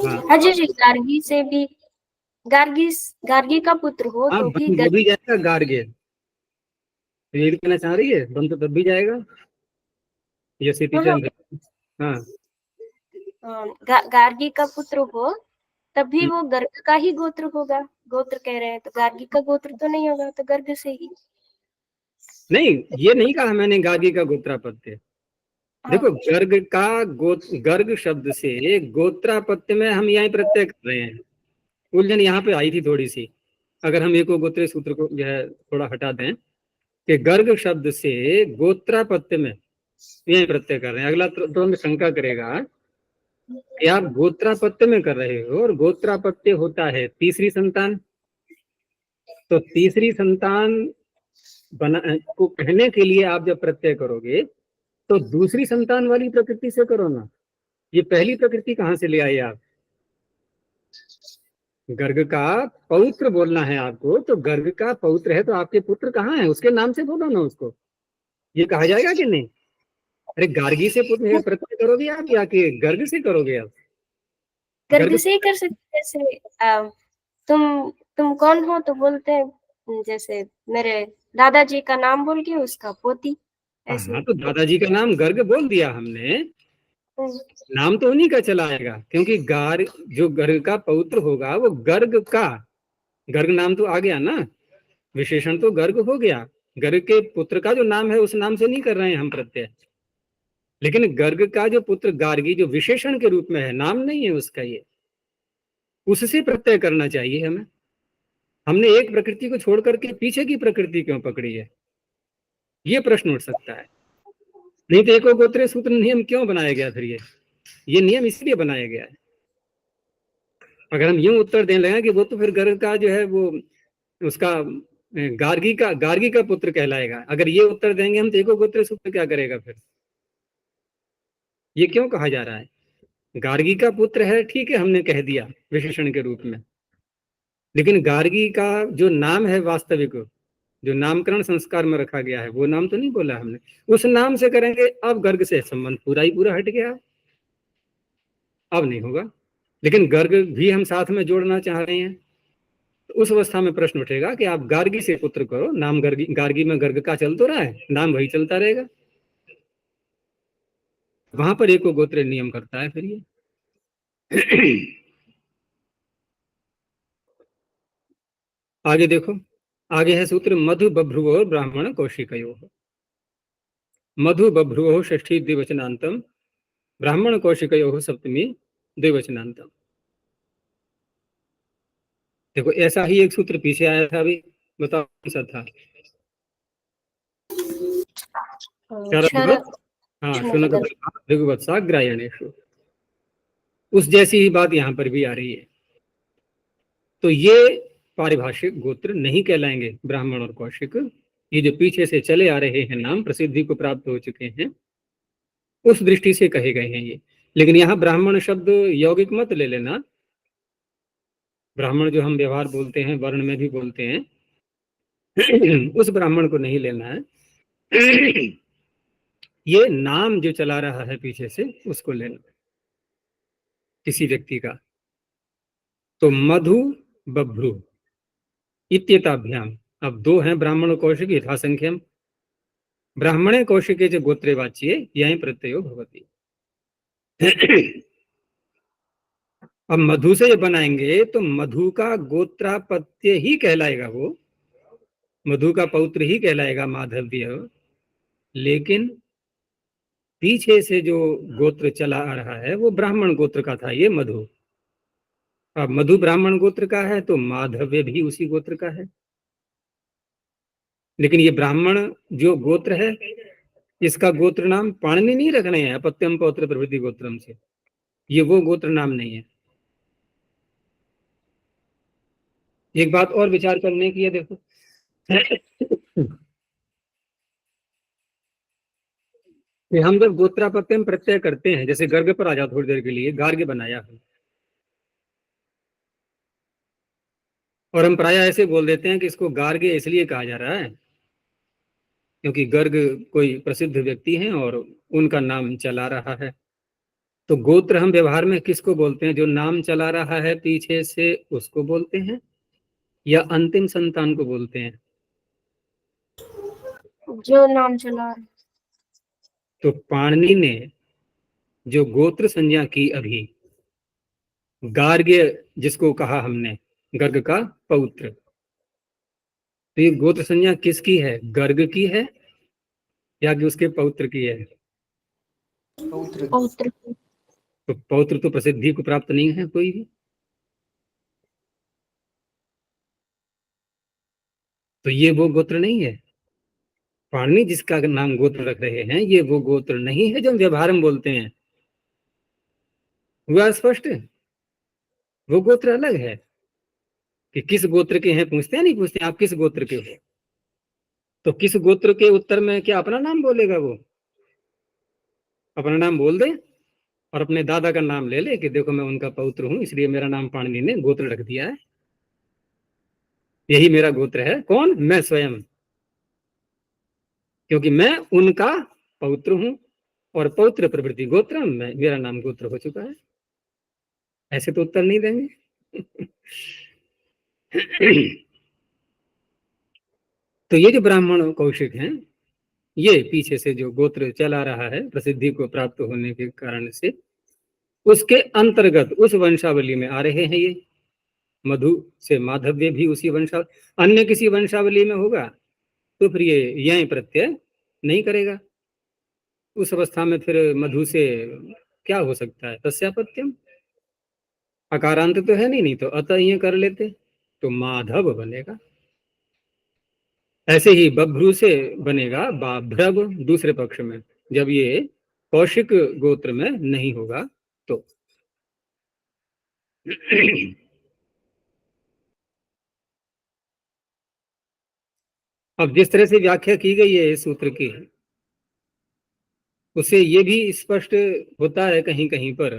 हाँ, हाँ जी जी, गार्गी से भी, गार्गी का पुत्र हो हाँ, तो भी बन वो भी जाएगा गार्गे, ये भी कहना चाह रही है, बन तो तब भी जाएगा, ये सिटी हाँ, चंद। हाँ गार्गी का पुत्र हो तब भी हम्म, वो गर्ग का ही गोत्र होगा। गोत्र कह रहे हैं तो गार्गी का गोत्र तो नहीं होगा, तो गर्ग से ही। नहीं, ये नहीं कहा मैंने गार्गी का गोत्रापत्य। देखो, हाँ गर्ग शब्द से गोत्रापत्य में हम यही प्रत्यय कर रहे हैं। उलझन यहाँ पे आई थी थोड़ी सी। अगर हम एको गोत्र सूत्र को जो है थोड़ा हटा दें कि गर्ग शब्द से गोत्रापत्य में यही प्रत्यय कर रहे हैं, अगला तुरंत शंका करेगा कि आप गोत्रापत्य में कर रहे हो, और गोत्रापत्य होता है तीसरी संतान। तो तीसरी संतान बना को कहने के लिए आप जब प्रत्यय करोगे तो दूसरी संतान वाली प्रकृति से करो ना। ये पहली प्रकृति कहाँ से ले आए आप? गर्ग का पौत्र बोलना है आपको, तो गर्ग का पौत्र है तो आपके पुत्र कहाँ है, उसके नाम से बोलो ना उसको। ये कहा जाएगा कि नहीं? अरे गार्गी से पुत्र प्रत्यय करोगे आप या कि गर्ग से करोगे आप? गर्ग गर्ग से ही कर सकते हैं। जैसे तुम कौन हो तो बोलते हैं, जैसे मेरे दादाजी का नाम बोल के उसका पोती, ऐसे। हाँ, तो दादाजी का नाम गर्ग बोल दिया हमने, हम्म, नाम तो उन्हीं का चला आएगा, क्योंकि जो गर्ग का पौत्र होगा वो गर्ग का, गर्ग नाम तो आ गया ना, विशेषण तो गर्ग हो गया। गर्ग के पुत्र का जो नाम है उस नाम से नहीं कर रहे हैं हम प्रत्यय। लेकिन गर्ग का जो पुत्र गार्गी जो विशेषण के रूप में है, नाम नहीं है उसका, ये उससे प्रत्यय करना चाहिए हमें। हमने एक प्रकृति को छोड़ करके पीछे की प्रकृति क्यों पकड़ी है, ये प्रश्न उठ सकता है। नहीं तो एको गोत्रीय सूत्र नियम क्यों बनाया गया फिर? ये नियम इसलिए बनाया गया है। अगर हम यूं उत्तर देने लगे कि वो तो फिर गर्ग का जो है वो उसका गार्गी का पुत्र कहलाएगा, अगर ये उत्तर देंगे हम तो एको गोत्रीय सूत्र क्या करेगा फिर? ये क्यों कहा जा रहा है? गार्गी का पुत्र है, ठीक है, हमने कह दिया विशेषण के रूप में, लेकिन गार्गी का जो नाम है वास्तविक, जो नामकरण संस्कार में रखा गया है, वो नाम तो नहीं बोला हमने। उस नाम से करेंगे, अब गर्ग से संबंध पूरा ही पूरा हट गया, अब नहीं होगा। लेकिन गर्ग भी हम साथ में जोड़ना चाह रहे हैं, तो उस अवस्था में प्रश्न उठेगा कि आप गार्गी से पुत्र करो, नाम गार्गी में गर्ग का चल तो रहा है, नाम वही चलता रहेगा। वहां पर एको गोत्र नियम करता है फिर ये। आगे देखो, आगे है सूत्र मधु बभ्रुवो ब्राह्मण कौशिकयो। मधु बभ्रुवो षष्ठी द्विवचनांतम, ब्राह्मण कौशिकयो सप्तमी द्विवचनांतम। देखो, ऐसा ही एक सूत्र पीछे आया था अभी, बताओ कौन सा था? शरद्वत, हाँ, शुनक भृगुवत्सा ग्रायणेषु। उस जैसी ही बात यहाँ पर भी आ रही है। तो ये पारिभाषिक गोत्र नहीं कहलाएंगे ब्राह्मण और कौशिक। ये जो पीछे से चले आ रहे हैं नाम, प्रसिद्धि को प्राप्त हो चुके हैं, उस दृष्टि से कहे गए हैं ये। लेकिन यहाँ ब्राह्मण शब्द यौगिक मत ले लेना। ब्राह्मण जो हम व्यवहार बोलते हैं, वर्ण में भी बोलते हैं, उस ब्राह्मण को नहीं लेना है। ये नाम जो चला रहा है पीछे से, उसको लेना, किसी व्यक्ति का। तो मधु बभ्रु इत्येताभ्याम, अब दो हैं ब्राह्मण कौशिक यथासंख्यम, ब्राह्मणे कौशिके च गोत्रे वाच्ये यहीं प्रत्ययो भवति। अब मधु से बनाएंगे तो मधु का गोत्रापत्य ही कहलाएगा, वो मधु का पौत्र ही कहलाएगा माधव्य। लेकिन पीछे से जो गोत्र चला आ रहा है वो ब्राह्मण गोत्र का था, ये मधु। अब मधु ब्राह्मण गोत्र का है तो माधव्य भी उसी गोत्र का है। लेकिन ये ब्राह्मण जो गोत्र है, इसका गोत्र नाम पाणिनि नहीं रखने हैं, अपत्यम पौत्र प्रभृति गोत्रम से, ये वो गोत्र नाम नहीं है। एक बात और विचार करने की है, देखो, कि हम जब गोत्रापत्य में प्रत्यय करते हैं, जैसे गर्ग पर आ जाओ थोड़ी देर के लिए, गार्ग बनाया है, और हम प्राय ऐसे बोल देते हैं कि इसको गार्ग इसलिए कहा जा रहा है क्योंकि गर्ग कोई प्रसिद्ध व्यक्ति हैं और उनका नाम चला रहा है। तो गोत्र हम व्यवहार में किसको बोलते हैं? जो नाम चला रहा है पीछे से उसको बोलते हैं, या अंतिम संतान को बोलते हैं? जो नाम चला रहा है। तो पाणिनि ने जो गोत्र संज्ञा की अभी, गार्ग्य जिसको कहा हमने, गर्ग का पौत्र, तो ये गोत्र संज्ञा किसकी है? गर्ग की है या कि उसके पौत्र की है? पौत्र। पौत्र। तो पौत्र तो प्रसिद्धि को प्राप्त नहीं है कोई भी, तो ये वो गोत्र नहीं है। पाणिनि जिसका नाम गोत्र रख रहे हैं, ये वो गोत्र नहीं है जो हम व्यवहार में बोलते हैं। हुआ स्पष्ट? वो गोत्र अलग है। कि किस गोत्र के हैं पूछते हैं, नहीं पूछते आप किस गोत्र के हो, तो किस गोत्र के उत्तर में क्या अपना नाम बोलेगा? वो अपना नाम बोल दे और अपने दादा का नाम ले ले कि देखो मैं उनका पौत्र हूं, इसलिए मेरा नाम पाणिनि ने गोत्र रख दिया है, यही मेरा गोत्र है। कौन? मैं स्वयं, क्योंकि मैं उनका पौत्र हूं और पौत्र प्रवृत्ति गोत्र, मैं, मेरा नाम गोत्र हो चुका है। ऐसे तो उत्तर नहीं देंगे। तो ये जो ब्राह्मण कौशिक हैं, ये पीछे से जो गोत्र चला रहा है प्रसिद्धि को प्राप्त होने के कारण से, उसके अंतर्गत उस वंशावली में आ रहे हैं ये। मधु से माधव्य भी उसी वंशावली, अन्य किसी वंशावली में होगा तो फिर ये यय प्रत्यय नहीं करेगा। उस अवस्था में फिर मधु से क्या हो सकता है? तस्यापत्यम, अकारांत तो है नहीं, नहीं तो अतः ये कर लेते तो माधव बनेगा। ऐसे ही बभ्रू से बनेगा बाभ्रव दूसरे पक्ष में, जब ये कौशिक गोत्र में नहीं होगा तो। अब जिस तरह से व्याख्या की गई है इस सूत्र की, उससे ये भी स्पष्ट होता है कहीं कहीं पर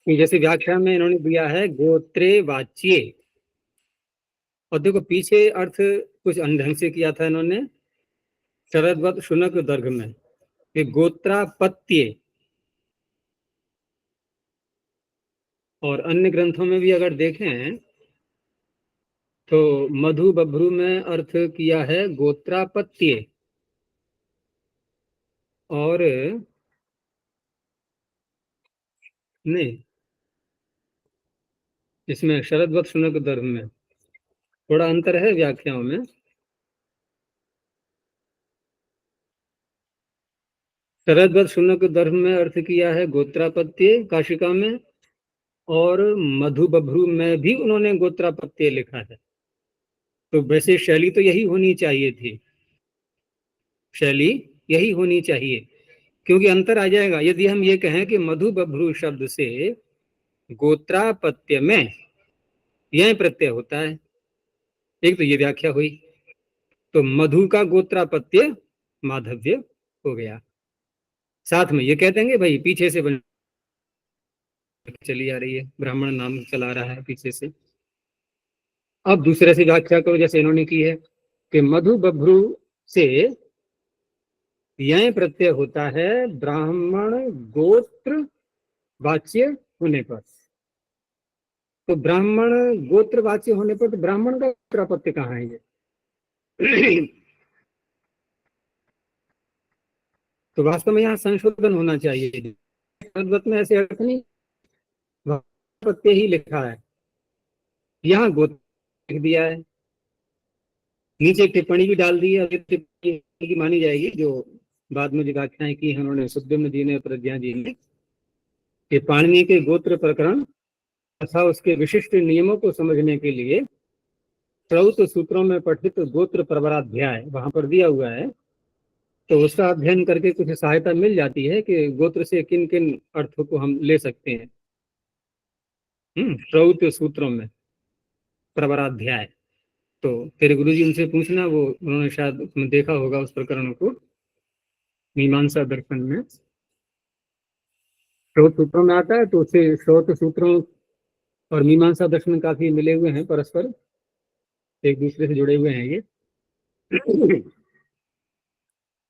कि जैसे व्याख्या में इन्होंने दिया है गोत्रे वाच्ये, और देखो पीछे अर्थ कुछ ढंग से किया था इन्होंने शरदवत शुनक दर्घ में कि गोत्रापत्ये, और अन्य ग्रंथों में भी अगर देखें तो मधु बभ्रू में अर्थ किया है गोत्रापत्ये, और नहीं, इसमें शरदवत शुनक दर्भ में थोड़ा अंतर है व्याख्याओं में। शरदवत शुनक दर्भ में अर्थ किया है गोत्रापत्य काशिका में, और मधु बभ्रू में भी उन्होंने गोत्रापत्य लिखा है। तो वैसे शैली तो यही होनी चाहिए थी, शैली यही होनी चाहिए, क्योंकि अंतर आ जाएगा यदि हम ये कहें कि मधु बभ्रू शब्द से गोत्रापत्य में यह प्रत्यय होता है, एक तो ये व्याख्या हुई, तो मधु का गोत्रापत्य माधव्य हो गया। साथ में ये कह देंगे भाई पीछे से चली आ रही है, ब्राह्मण नाम चला रहा है पीछे से। अब दूसरे से व्याख्या करो जैसे इन्होंने की है कि मधु बभ्रू से यह प्रत्यय होता है ब्राह्मण गोत्र वाच्य होने पर। तो ब्राह्मण गोत्र वाच्य होने पर तो ब्राह्मण का गोत्रापत्य कहाँ है ये? तो वास्तव में यहाँ संशोधन होना चाहिए, में ऐसे अर्थ नहीं, प्रत्यय ही लिखा है, यहाँ गोत्र लिख दिया है, नीचे टिप्पणी भी डाल दी है, टिप्पणी की मानी जाएगी जो बाद में जो व्याख्याएं की हैं उन्होंने सुद्युम्न जी ने, प्रज्ञा जी ने, कि पाणिनि के गोत्र प्रकरण तथा उसके विशिष्ट नियमों को समझने के लिए श्रौत सूत्रों में पठित गोत्र प्रवराध्याय वहां पर दिया हुआ है, तो उसका अध्ययन करके कुछ सहायता मिल जाती है कि गोत्र से किन किन अर्थों को हम ले सकते हैं। श्रौत सूत्रों में प्रवराध्याय, तो तेरे गुरु जी उनसे पूछना, वो उन्होंने शायद उसमें देखा होगा उस प्रकरण को, मीमांसा दर्शन में श्रोत सूत्रों में आता है, तो उससे श्रोत सूत्रों और मीमांसा दर्शन काफी मिले हुए हैं, परस्पर एक दूसरे से जुड़े हुए हैं ये।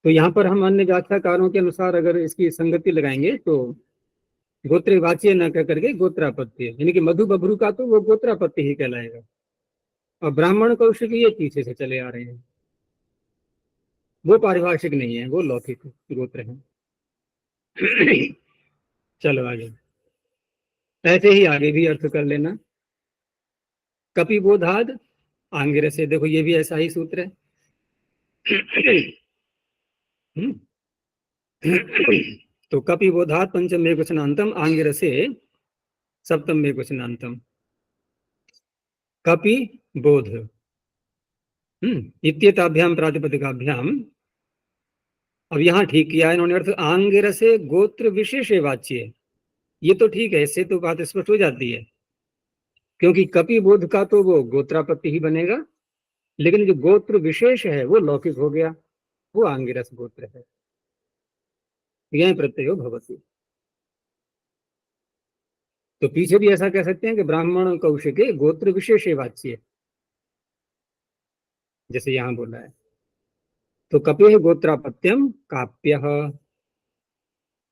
तो यहाँ पर हम अन्य व्याख्याकारों के अनुसार अगर इसकी संगति लगाएंगे तो गोत्रवाच्य न कह करके गोत्रापत्य, यानी कि मधु बभ्रू का तो वो गोत्रापत्य ही कहलाएगा, और ब्राह्मण कौशिक ये पीछे से चले आ रहे हैं, वो पारिभाषिक नहीं है, वो लौकिक गोत्र है। चलो आगे, ऐसे ही आगे भी अर्थ कर लेना। कपिबोधाद आंगिर से, देखो ये भी ऐसा ही सूत्र है। तो कपिबोधात पंचम में क्वचनांतम आंगिर से सप्तम में क्वचनांतम। कपि बोध इत्येताभ्याम प्रातिपदिकाभ्याम। अब यहाँ ठीक किया है इन्होंने अर्थ, आंगिर से गोत्र विशेष वाच्य, ये तो ठीक है, इससे तो बात स्पष्ट हो जाती है, क्योंकि कपि बोध का तो वो गोत्रापत्ति ही बनेगा, लेकिन जो गोत्र विशेष है वो लौकिक हो गया, वो आंगिरस गोत्र है। यह प्रत्ययो भवति। तो पीछे भी ऐसा कह सकते हैं कि ब्राह्मण कौशिके गोत्र विशेष वाच्य, जैसे यहां बोला है। तो कपे गोत्रापत्यम काप्य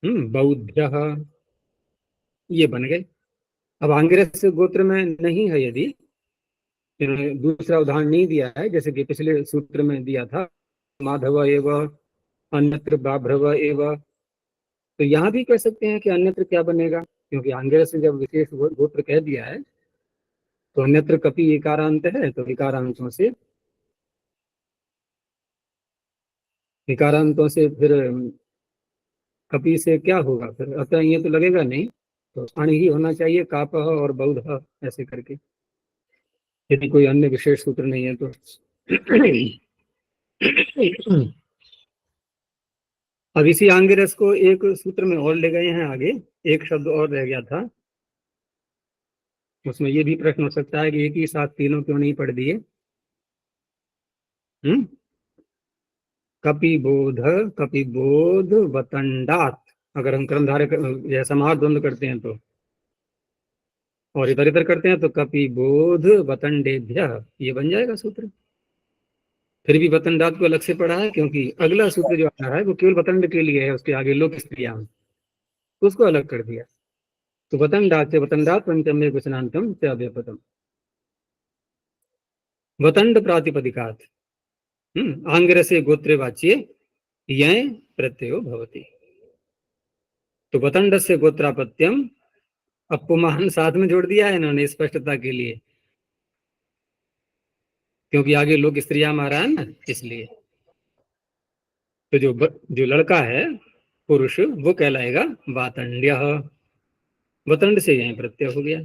बौद्ध, ये बन गए। अब आंगिरस गोत्र में नहीं है, यदि इन्होंने दूसरा उदाहरण नहीं दिया है, जैसे कि पिछले सूत्र में दिया था माधव एव अन्यत्र बाभ्रव एव, तो यहाँ भी कह सकते हैं कि अन्यत्र क्या बनेगा, क्योंकि आंगिरस से जब विशेष गोत्र कह दिया है तो अन्यत्र कपि इकारांत है, तो इकारांतों से फिर कपि से क्या होगा फिर, अतः ये तो लगेगा नहीं, तो अण ही होना चाहिए, कापह और बौद्ध ऐसे करके, यदि कोई अन्य विशेष सूत्र नहीं है तो। अब इसी आंगिरस को एक सूत्र में और ले गए हैं आगे, एक शब्द और रह गया था, उसमें ये भी प्रश्न हो सकता है कि एक ही साथ तीनों क्यों नहीं पढ़ दिए। कपिबोध, कपिबोध वतंडात, अगर हम क्रमधारय या समास द्वंद्व करते हैं तो, और इधर इधर करते हैं तो कपिबोध वतंडेभ्य, ये बन जाएगा सूत्र। फिर भी वतंडात को अलग से पढ़ा है, क्योंकि अगला सूत्र जो आ रहा है वो केवल वतंड के लिए है, उसके आगे लोक स्त्रियां, उसको अलग कर दिया। तो वतंडात से वतंडात पंचम में क्वचनांतम से अव्यपदम, वतंड प्रातिपदिकात आंगिरसे गोत्रे वाच्ये यं प्रत्ययो भवति। तो वतंड से गोत्रापत्यम, अपमान साथ में जोड़ दिया है इन्होंने स्पष्टता के लिए, क्योंकि आगे लोग स्त्रियां मारा है ना, इसलिए। तो जो लड़का है पुरुष, वो कहलाएगा वातंड्य, वतंड से यहीं प्रत्यय हो गया।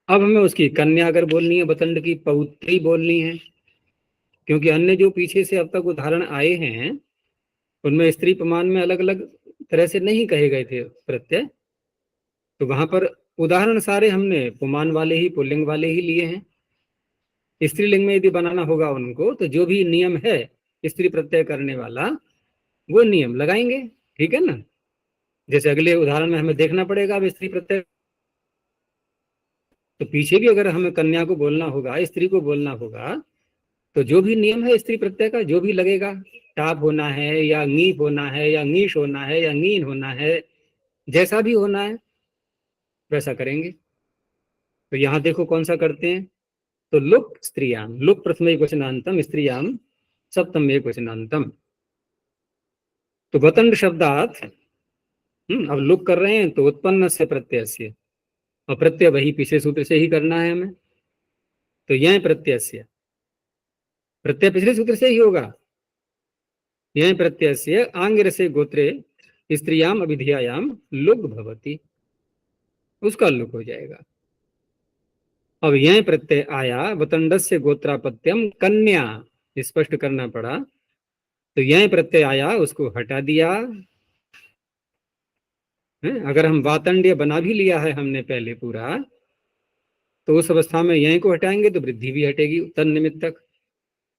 अब हमें उसकी कन्या अगर बोलनी है, वतंड की पौत्री बोलनी है, क्योंकि अन्य जो पीछे से अब तक उदाहरण आए हैं उनमें स्त्री प्रमाण में अलग अलग तरह से नहीं कहे गए थे प्रत्यय, तो वहां पर उदाहरण सारे हमने पुमान वाले ही, पुल्लिंग वाले ही लिए हैं। स्त्रीलिंग में यदि बनाना होगा उनको, तो जो भी नियम है स्त्री प्रत्यय करने वाला, वो नियम लगाएंगे, ठीक है ना। जैसे अगले उदाहरण में हमें देखना पड़ेगा अब स्त्री प्रत्यय, तो पीछे भी अगर हमें कन्या को बोलना होगा, स्त्री को बोलना होगा, तो जो भी नियम है स्त्री प्रत्यय का, जो भी लगेगा, टाप होना है या ङीप होना है या ङीश होना है या ङीन होना है, जैसा भी होना है वैसा करेंगे। तो यहाँ देखो कौन सा करते हैं, तो लुक स्त्रियाम, लुक प्रथम एक वचनांतम, स्त्रियाम सप्तम एक वचनांतम। तो वतंड शब्दात अब लुक कर रहे हैं तो उत्पन्न से प्रत्यय से, और प्रत्यय वही पिछले सूत्र से ही करना है हमें, तो यह प्रत्यय से, प्रत्यय पिछले सूत्र से ही होगा, यह प्रत्यय से आंगिर से गोत्रे स्त्रियाम अभिधियायाम लुग भवति, उसका लुक हो जाएगा। अब यह प्रत्यय आया वतंडस्य गोत्रापत्यम कन्या, स्पष्ट करना पड़ा, तो यह प्रत्यय आया, उसको हटा दिया है। अगर हम वातंड्य बना भी लिया है हमने पहले पूरा, तो उस अवस्था में यह को हटाएंगे तो वृद्धि भी हटेगी तन निमित्तक,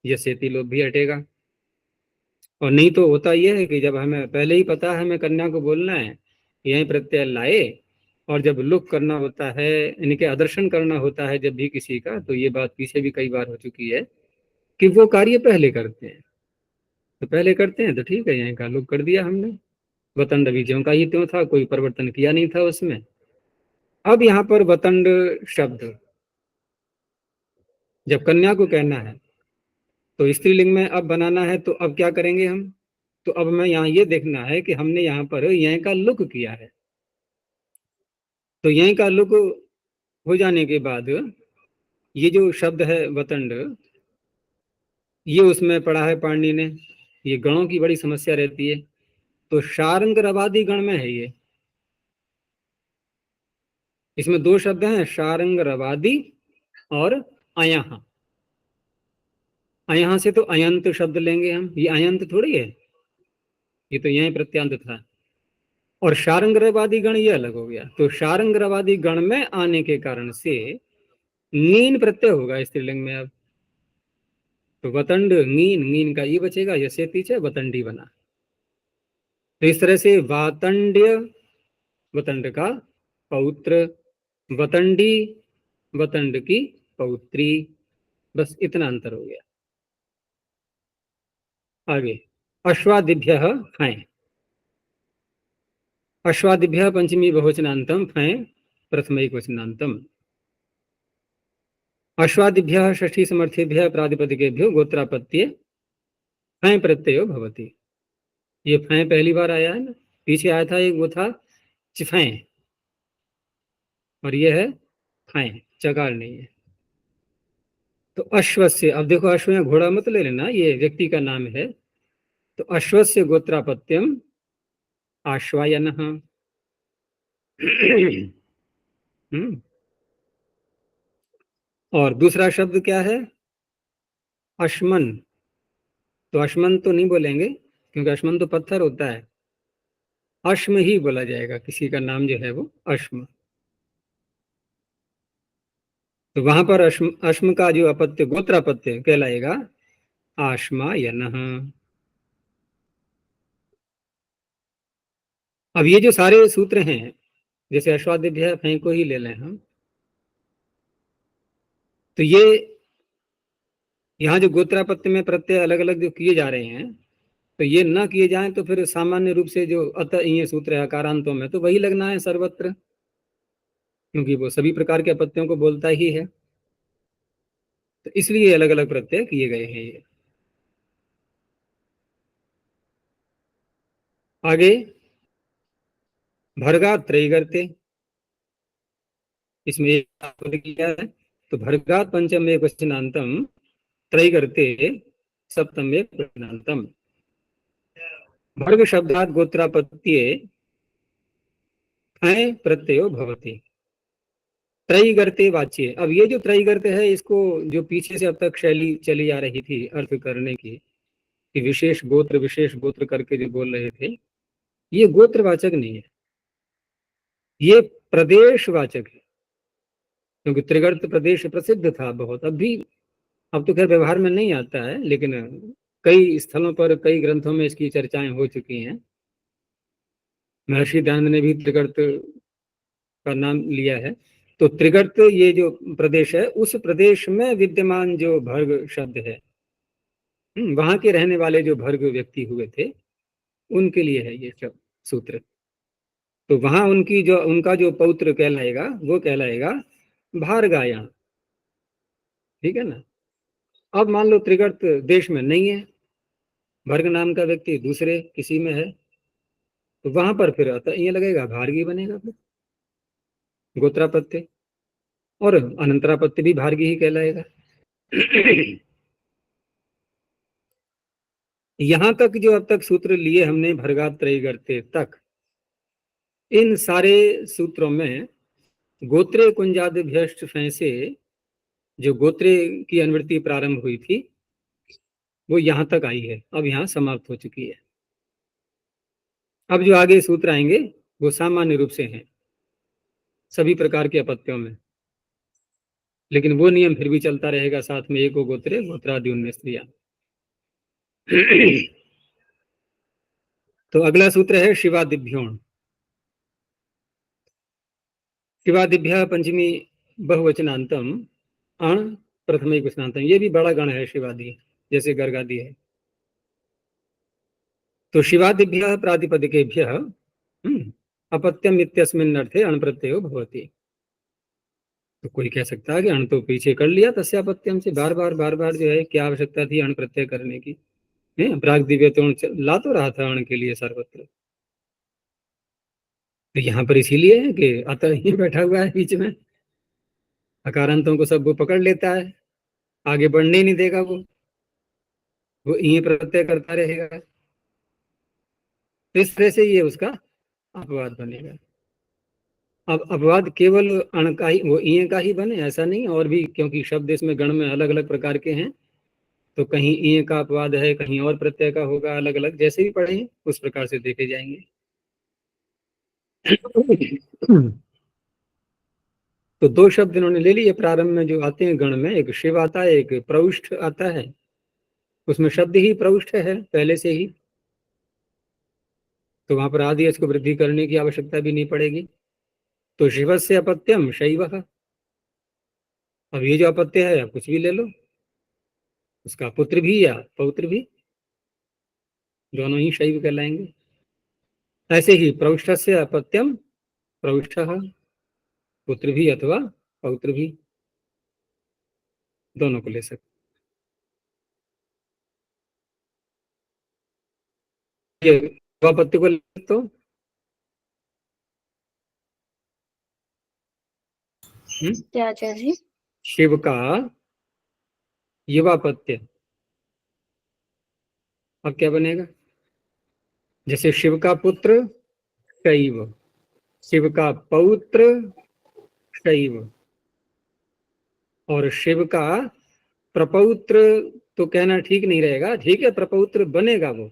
यसेति लोभ भी हटेगा। और नहीं तो होता यह है कि जब हमें पहले ही पता है हमें कन्या को बोलना है, यही प्रत्यय लाए, और जब लुक करना होता है, इनके आदर्शन करना होता है जब भी किसी का, तो ये बात पीछे भी कई बार हो चुकी है कि वो कार्य पहले करते हैं, तो पहले करते हैं तो ठीक है, यहीं का लुक कर दिया हमने, वतंड भी ज्यों का ही त्यों था, कोई परिवर्तन किया नहीं था उसमें। अब यहाँ पर वतंड शब्द जब कन्या को कहना है तो स्त्रीलिंग में अब बनाना है, तो अब क्या करेंगे हम? तो अब मैं यहाँ ये देखना है कि हमने यहाँ पर यहीं का लुक किया है। तो यहीं का लुक हो जाने के बाद ये जो शब्द है वतंड, ये उसमें पढ़ा है पाणिनि ने। ये गणों की बड़ी समस्या रहती है। तो शारंग रवादी गण में है ये। इसमें दो शब्द हैं, शारंग रवादी और अयः। अयः से तो अयंत शब्द लेंगे हम, ये अयंत थोड़ी है, ये तो यहीं प्रत्यांत था। और शारंगरवादी गण ये अलग हो गया। तो शारंगरवादी गण में आने के कारण से नीन प्रत्यय होगा स्त्रीलिंग में अब। तो वतंड नीन, नीन का ये बचेगा, यसे पीछे वतंडी बना। तो इस तरह से वातंड्य वतंड का पौत्र, वतंडी वतंड की पौत्री, बस इतना अंतर हो गया। आगे अश्वादिभ्य फै, अश्वादिभ्य पंचमी बहुवचनांतम, फै प्रथम एकवचनांतम। अश्वादिभ्य षष्ठी समर्थेभ्य प्रातिपदिकेभ्यो गोत्रापत्ये फै प्रत्ययो भवति। ये फै पहली बार आया है ना, पीछे आया था एक, वो था चिफै, और ये है फै, चकार नहीं है। तो अश्वस्य, अब देखो अश्व में घोड़ा मत ले लेना, ये व्यक्ति का नाम है। तो अश्वस्य गोत्रापत्यम आश्वायनः। और दूसरा शब्द क्या है? अश्मन। तो अश्मन तो नहीं बोलेंगे, क्योंकि अश्मन तो पत्थर होता है। अश्म ही बोला जाएगा, किसी का नाम जो है वो अश्म। तो वहां पर अश्म, अश्म का जो अपत्य गोत्रापत्य कहलाएगा आश्मायनः। अब ये जो सारे सूत्र हैं, जैसे अश्वादिभ्य फै को ही ले लें हम, तो ये यहाँ जो गोत्रापत्य में प्रत्यय अलग अलग जो किए जा रहे हैं, तो ये ना किए जाएं तो फिर सामान्य रूप से जो अतः ये सूत्र है अकारांतों में, तो वही लगना है सर्वत्र, क्योंकि वो सभी प्रकार के अपत्यों को बोलता ही है। तो इसलिए अलग अलग प्रत्यय किए गए हैं ये। आगे भर्गा त्रयी, इसमें एक किया है। तो भर्गात पंचम एक वचनांतम, त्रयी सप्तम एक वचनांतम। भर्ग शब्दात गोत्रापत्ये फै प्रत्ययो भवति। त्रयी वाच्य। अब ये जो त्रयी है, इसको जो पीछे से अब तक शैली चली आ रही थी अर्थ करने की, कि विशेष गोत्र करके जो बोल रहे थे, ये गोत्रवाचक नहीं है, ये प्रदेशवाचक है। क्योंकि त्रिगर्त प्रदेश प्रसिद्ध था बहुत, अब तो खैर व्यवहार में नहीं आता है, लेकिन कई स्थलों पर कई ग्रंथों में इसकी चर्चाएं हो चुकी हैं। महर्षि दयानंद ने भी त्रिगर्त का नाम लिया है। तो त्रिगर्त ये जो प्रदेश है, उस प्रदेश में विद्यमान जो भर्ग शब्द है, वहां के रहने वाले जो भर्ग व्यक्ति हुए थे, उनके लिए है ये सब सूत्र। तो वहां उनका जो पौत्र कहलाएगा, वो कहलाएगा भारगाया। ठीक है ना। अब मान लो त्रिगर्त देश में नहीं है, भर्ग नाम का व्यक्ति दूसरे किसी में है, तो वहां पर फिर ये लगेगा भारगी बनेगा फिर गोत्रापत्य, और अनंतरापत्य भी भारगी ही कहलाएगा। यहां तक जो अब तक सूत्र लिए हमने भर्गात त्रयी तक, इन सारे सूत्रों में गोत्रे कुंजादिभ्यश्च फै से जो गोत्रे की अनुवृत्ति प्रारंभ हुई थी, वो यहां तक आई है, अब यहां समाप्त हो चुकी है। अब जो आगे सूत्र आएंगे वो सामान्य रूप से हैं सभी प्रकार के अपत्यों में, लेकिन वो नियम फिर भी चलता रहेगा साथ में, एको गोत्रे गोत्रादि उनमें स्त्रियां। तो अगला सूत्र है शिवादिभ्योण। शिवादिभ्य पंचमी बहुवचनांतम, अण प्रथम एक वचनांतम। ये भी बड़ा गण है शिवादि, जैसे गर्गादि है। तो शिवादिभ्यः प्रातिपदिकेभ्यः अपत्यम इत्यस्मिन् अर्थे अण् प्रत्ययो भवति। तो कोई कह सकता है कि अण् तो पीछे कर लिया तस्यापत्यम से, बार बार जो है क्या आवश्यकता थी अण् प्रत्यय करने की, प्राग दिव्य तो ला तो रहा था अण् के लिए सर्वत्र। तो यहाँ पर इसीलिए है कि अतः ही बैठा हुआ है बीच में, अकारांतों को सब वो पकड़ लेता है, आगे बढ़ने ही नहीं देगा, वो यहीं प्रत्यय करता रहेगा। तो इस तरह से ये उसका अपवाद बनेगा। अब अपवाद केवल अण का ही, वो ईय का ही बने ऐसा नहीं, और भी, क्योंकि शब्द इसमें गण में अलग अलग प्रकार के हैं, तो कहीं ईय का अपवाद है, कहीं और प्रत्यय का होगा, अलग अलग जैसे भी पढ़े उस प्रकार से देखे जाएंगे। तो दो शब्द इन्होंने ले लिए प्रारंभ में जो आते हैं गण में, एक शिव आता है, एक प्रविष्ट आता है। उसमें शब्द ही प्रविष्ट है पहले से ही, तो वहां पर आदि को वृद्धि करने की आवश्यकता भी नहीं पड़ेगी। तो शिव से अपत्यम शैव। अब ये जो अपत्य है कुछ भी ले लो, उसका पुत्र भी या पौत्र भी दोनों ही शैव कहलाएंगे। ऐसे ही प्रविष्ट से अपत्यम प्रविष्ट, पुत्र भी अथवा पौत्र भी, दोनों को ले सकते। ये अपत्य को ले तो क्या आचार्य जी? शिव का युवापत्य, अब क्या बनेगा? जैसे शिव का पुत्र शैव, शिव का पौत्र शैव, और शिव का प्रपौत्र तो कहना ठीक नहीं रहेगा, ठीक है प्रपौत्र बनेगा वो,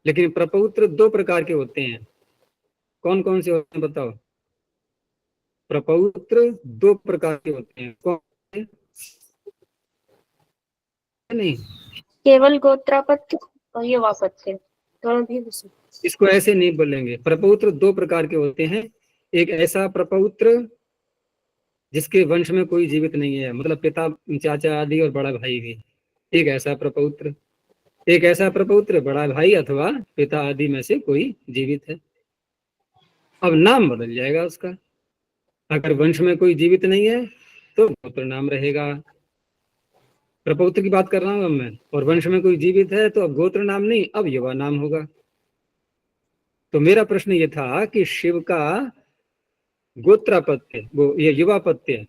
लेकिन प्रपौत्र दो प्रकार के होते हैं। कौन कौन से होते हैं बताओ? प्रपौत्र दो प्रकार के होते हैं, कौन से? नहीं, केवल गोत्रापत्य और युवापत्य दोनों भी हो सकते। इसको ऐसे नहीं बोलेंगे। प्रपौत्र दो प्रकार के होते हैं, एक ऐसा प्रपौत्र जिसके वंश में कोई जीवित नहीं है, मतलब पिता चाचा आदि और बड़ा भाई भी, एक ऐसा प्रपौत्र। एक ऐसा प्रपौत्र बड़ा भाई अथवा पिता आदि में से कोई जीवित है। अब नाम बदल जाएगा उसका, अगर वंश में कोई जीवित नहीं है तो गोत्र नाम रहेगा। प्रपौत्र की बात कर रहा हूं अब मैं, और वंश में कोई जीवित है तो अब गोत्र नाम नहीं, अब युवा नाम होगा। तो मेरा प्रश्न ये था कि शिव का गोत्रापत्य, वो ये युवापत्य,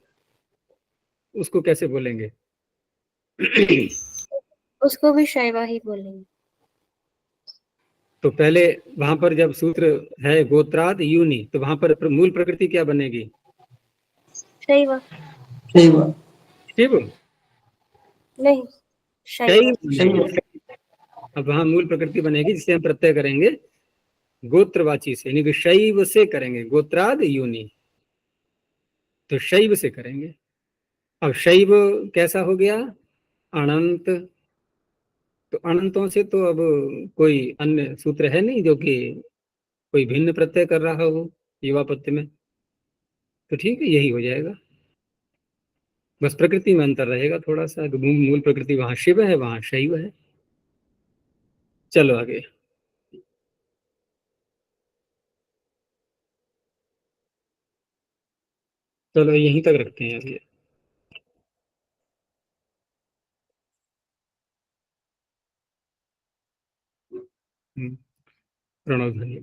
उसको कैसे बोलेंगे? उसको भी शैवा ही बोलेंगे। तो पहले वहां पर जब सूत्र है गोत्राद यूनि, तो वहां पर मूल प्रकृति क्या बनेगी? शैवा। शैव। शिव नहीं, शैवा। शैव। अब वहां मूल प्रकृति बनेगी जिसे हम प्रत्यय करेंगे गोत्रवाची से, यानी कि शैव से करेंगे, गोत्राद यूनि, तो शैव से करेंगे। अब शैव कैसा हो गया? अनंत। तो अनंतों से तो अब कोई अन्य सूत्र है नहीं जो कि कोई भिन्न प्रत्यय कर रहा हो युवापत्य में, तो ठीक है यही हो जाएगा। बस प्रकृति में अंतर रहेगा थोड़ा सा, मूल प्रकृति वहां शिव है, वहां शैव है। चलो आगे। चलो यहीं तक रखते हैं अभी। प्रणव ध्वनि।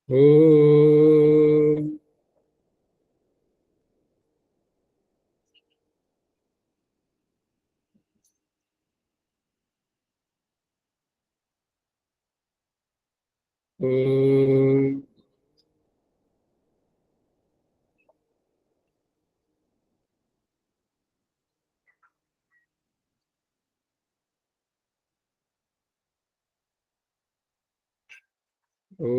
ओ ओ